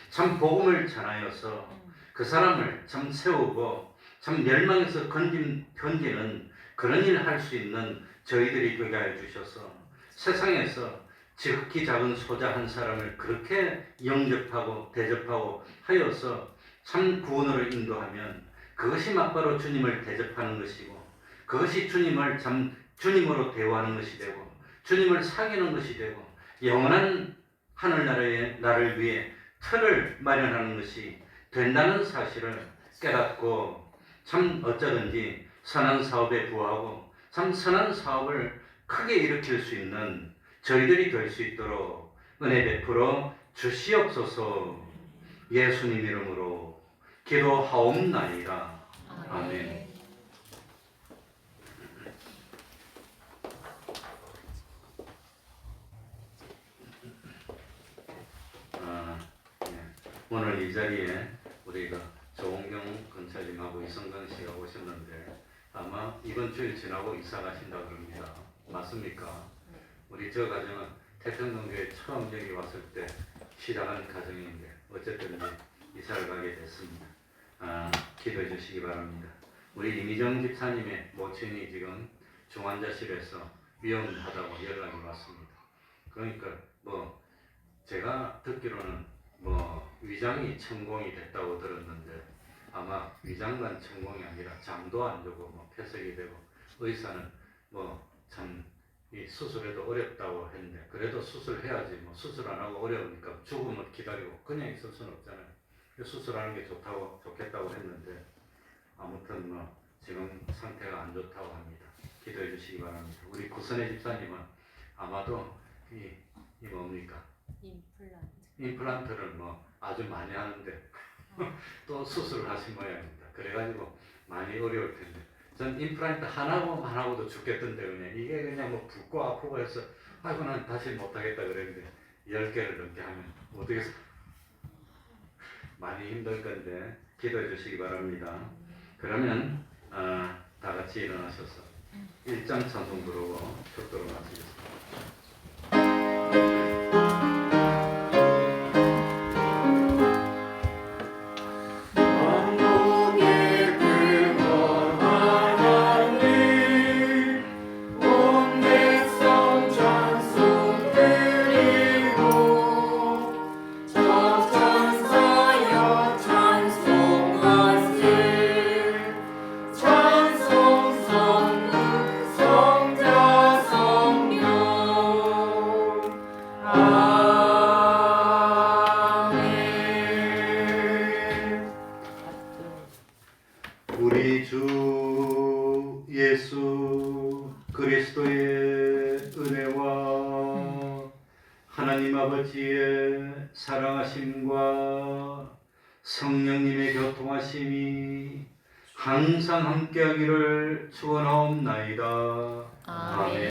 참 복음을 전하여서 그 사람을 참 세우고 참 멸망에서 건지는 그런 일을 할 수 있는 저희들이 되게 하여 주셔서 세상에서 지극히 작은 소자 한 사람을 그렇게 영접하고 대접하고 하여서 참 구원으로 인도하면 그것이 막바로 주님을 대접하는 것이고 그것이 주님을 참 주님으로 대우하는 것이 되고 주님을 사귀는 것이 되고 영원한 하늘나라의 나를 위해 틀을 마련하는 것이 된다는 사실을 깨닫고 참 어쩌든지 선한 사업에 부하고 참 선한 사업을 크게 일으킬 수 있는 저희들이 될 수 있도록 은혜 베풀어 주시옵소서. 예수님 이름으로 기도하옵나이다. 아멘. 오늘 이 자리에 우리가 조홍경 건설님하고 이성근 씨가 오셨는데 아마 이번 주일 지나고 이사 가신다고 합니다. 맞습니까? 우리 저 가정은 태평동교에 처음 여기 왔을 때 시작한 가정인데 어쨌든 이사를 가게 됐습니다. 기도해 주시기 바랍니다. 우리 이미정 집사님의 모친이 지금 중환자실에서 위험하다고 연락이 왔습니다. 그러니까 제가 듣기로는 위장이 천공이 됐다고 들었는데 아마 위장만 천공이 아니라 장도 안 되고 폐석이 되고 의사는 참 이 수술해도 어렵다고 했는데 그래도 수술해야지 수술 안 하고 어려우니까 죽음을 기다리고 그냥 있을 수는 없잖아요. 수술하는 게 좋겠다고 했는데 아무튼 지금 상태가 안 좋다고 합니다. 기도해 주시기 바랍니다. 우리 구선의 집사님은 아마도 이 뭡니까? 임플란트를 아주 많이 하는데 또 수술을 하신 모양입니다. 그래가지고 많이 어려울 텐데 전 임플란트 하나고도 죽겠던데 그냥 이게 그냥 붓고 아프고 해서 아이고 난 다시 못하겠다 그랬는데 10개를 넘게 하면 어떻게 많이 힘들 건데 기도해 주시기 바랍니다. 그러면 다 같이 일어나셔서 1장 찬송 부르고 축도로 마치겠습니다. 우리 주 예수 그리스도의 은혜와 하나님 아버지의 사랑하심과 성령님의 교통하심이 항상 함께하기를 축원하옵나이다. 아멘.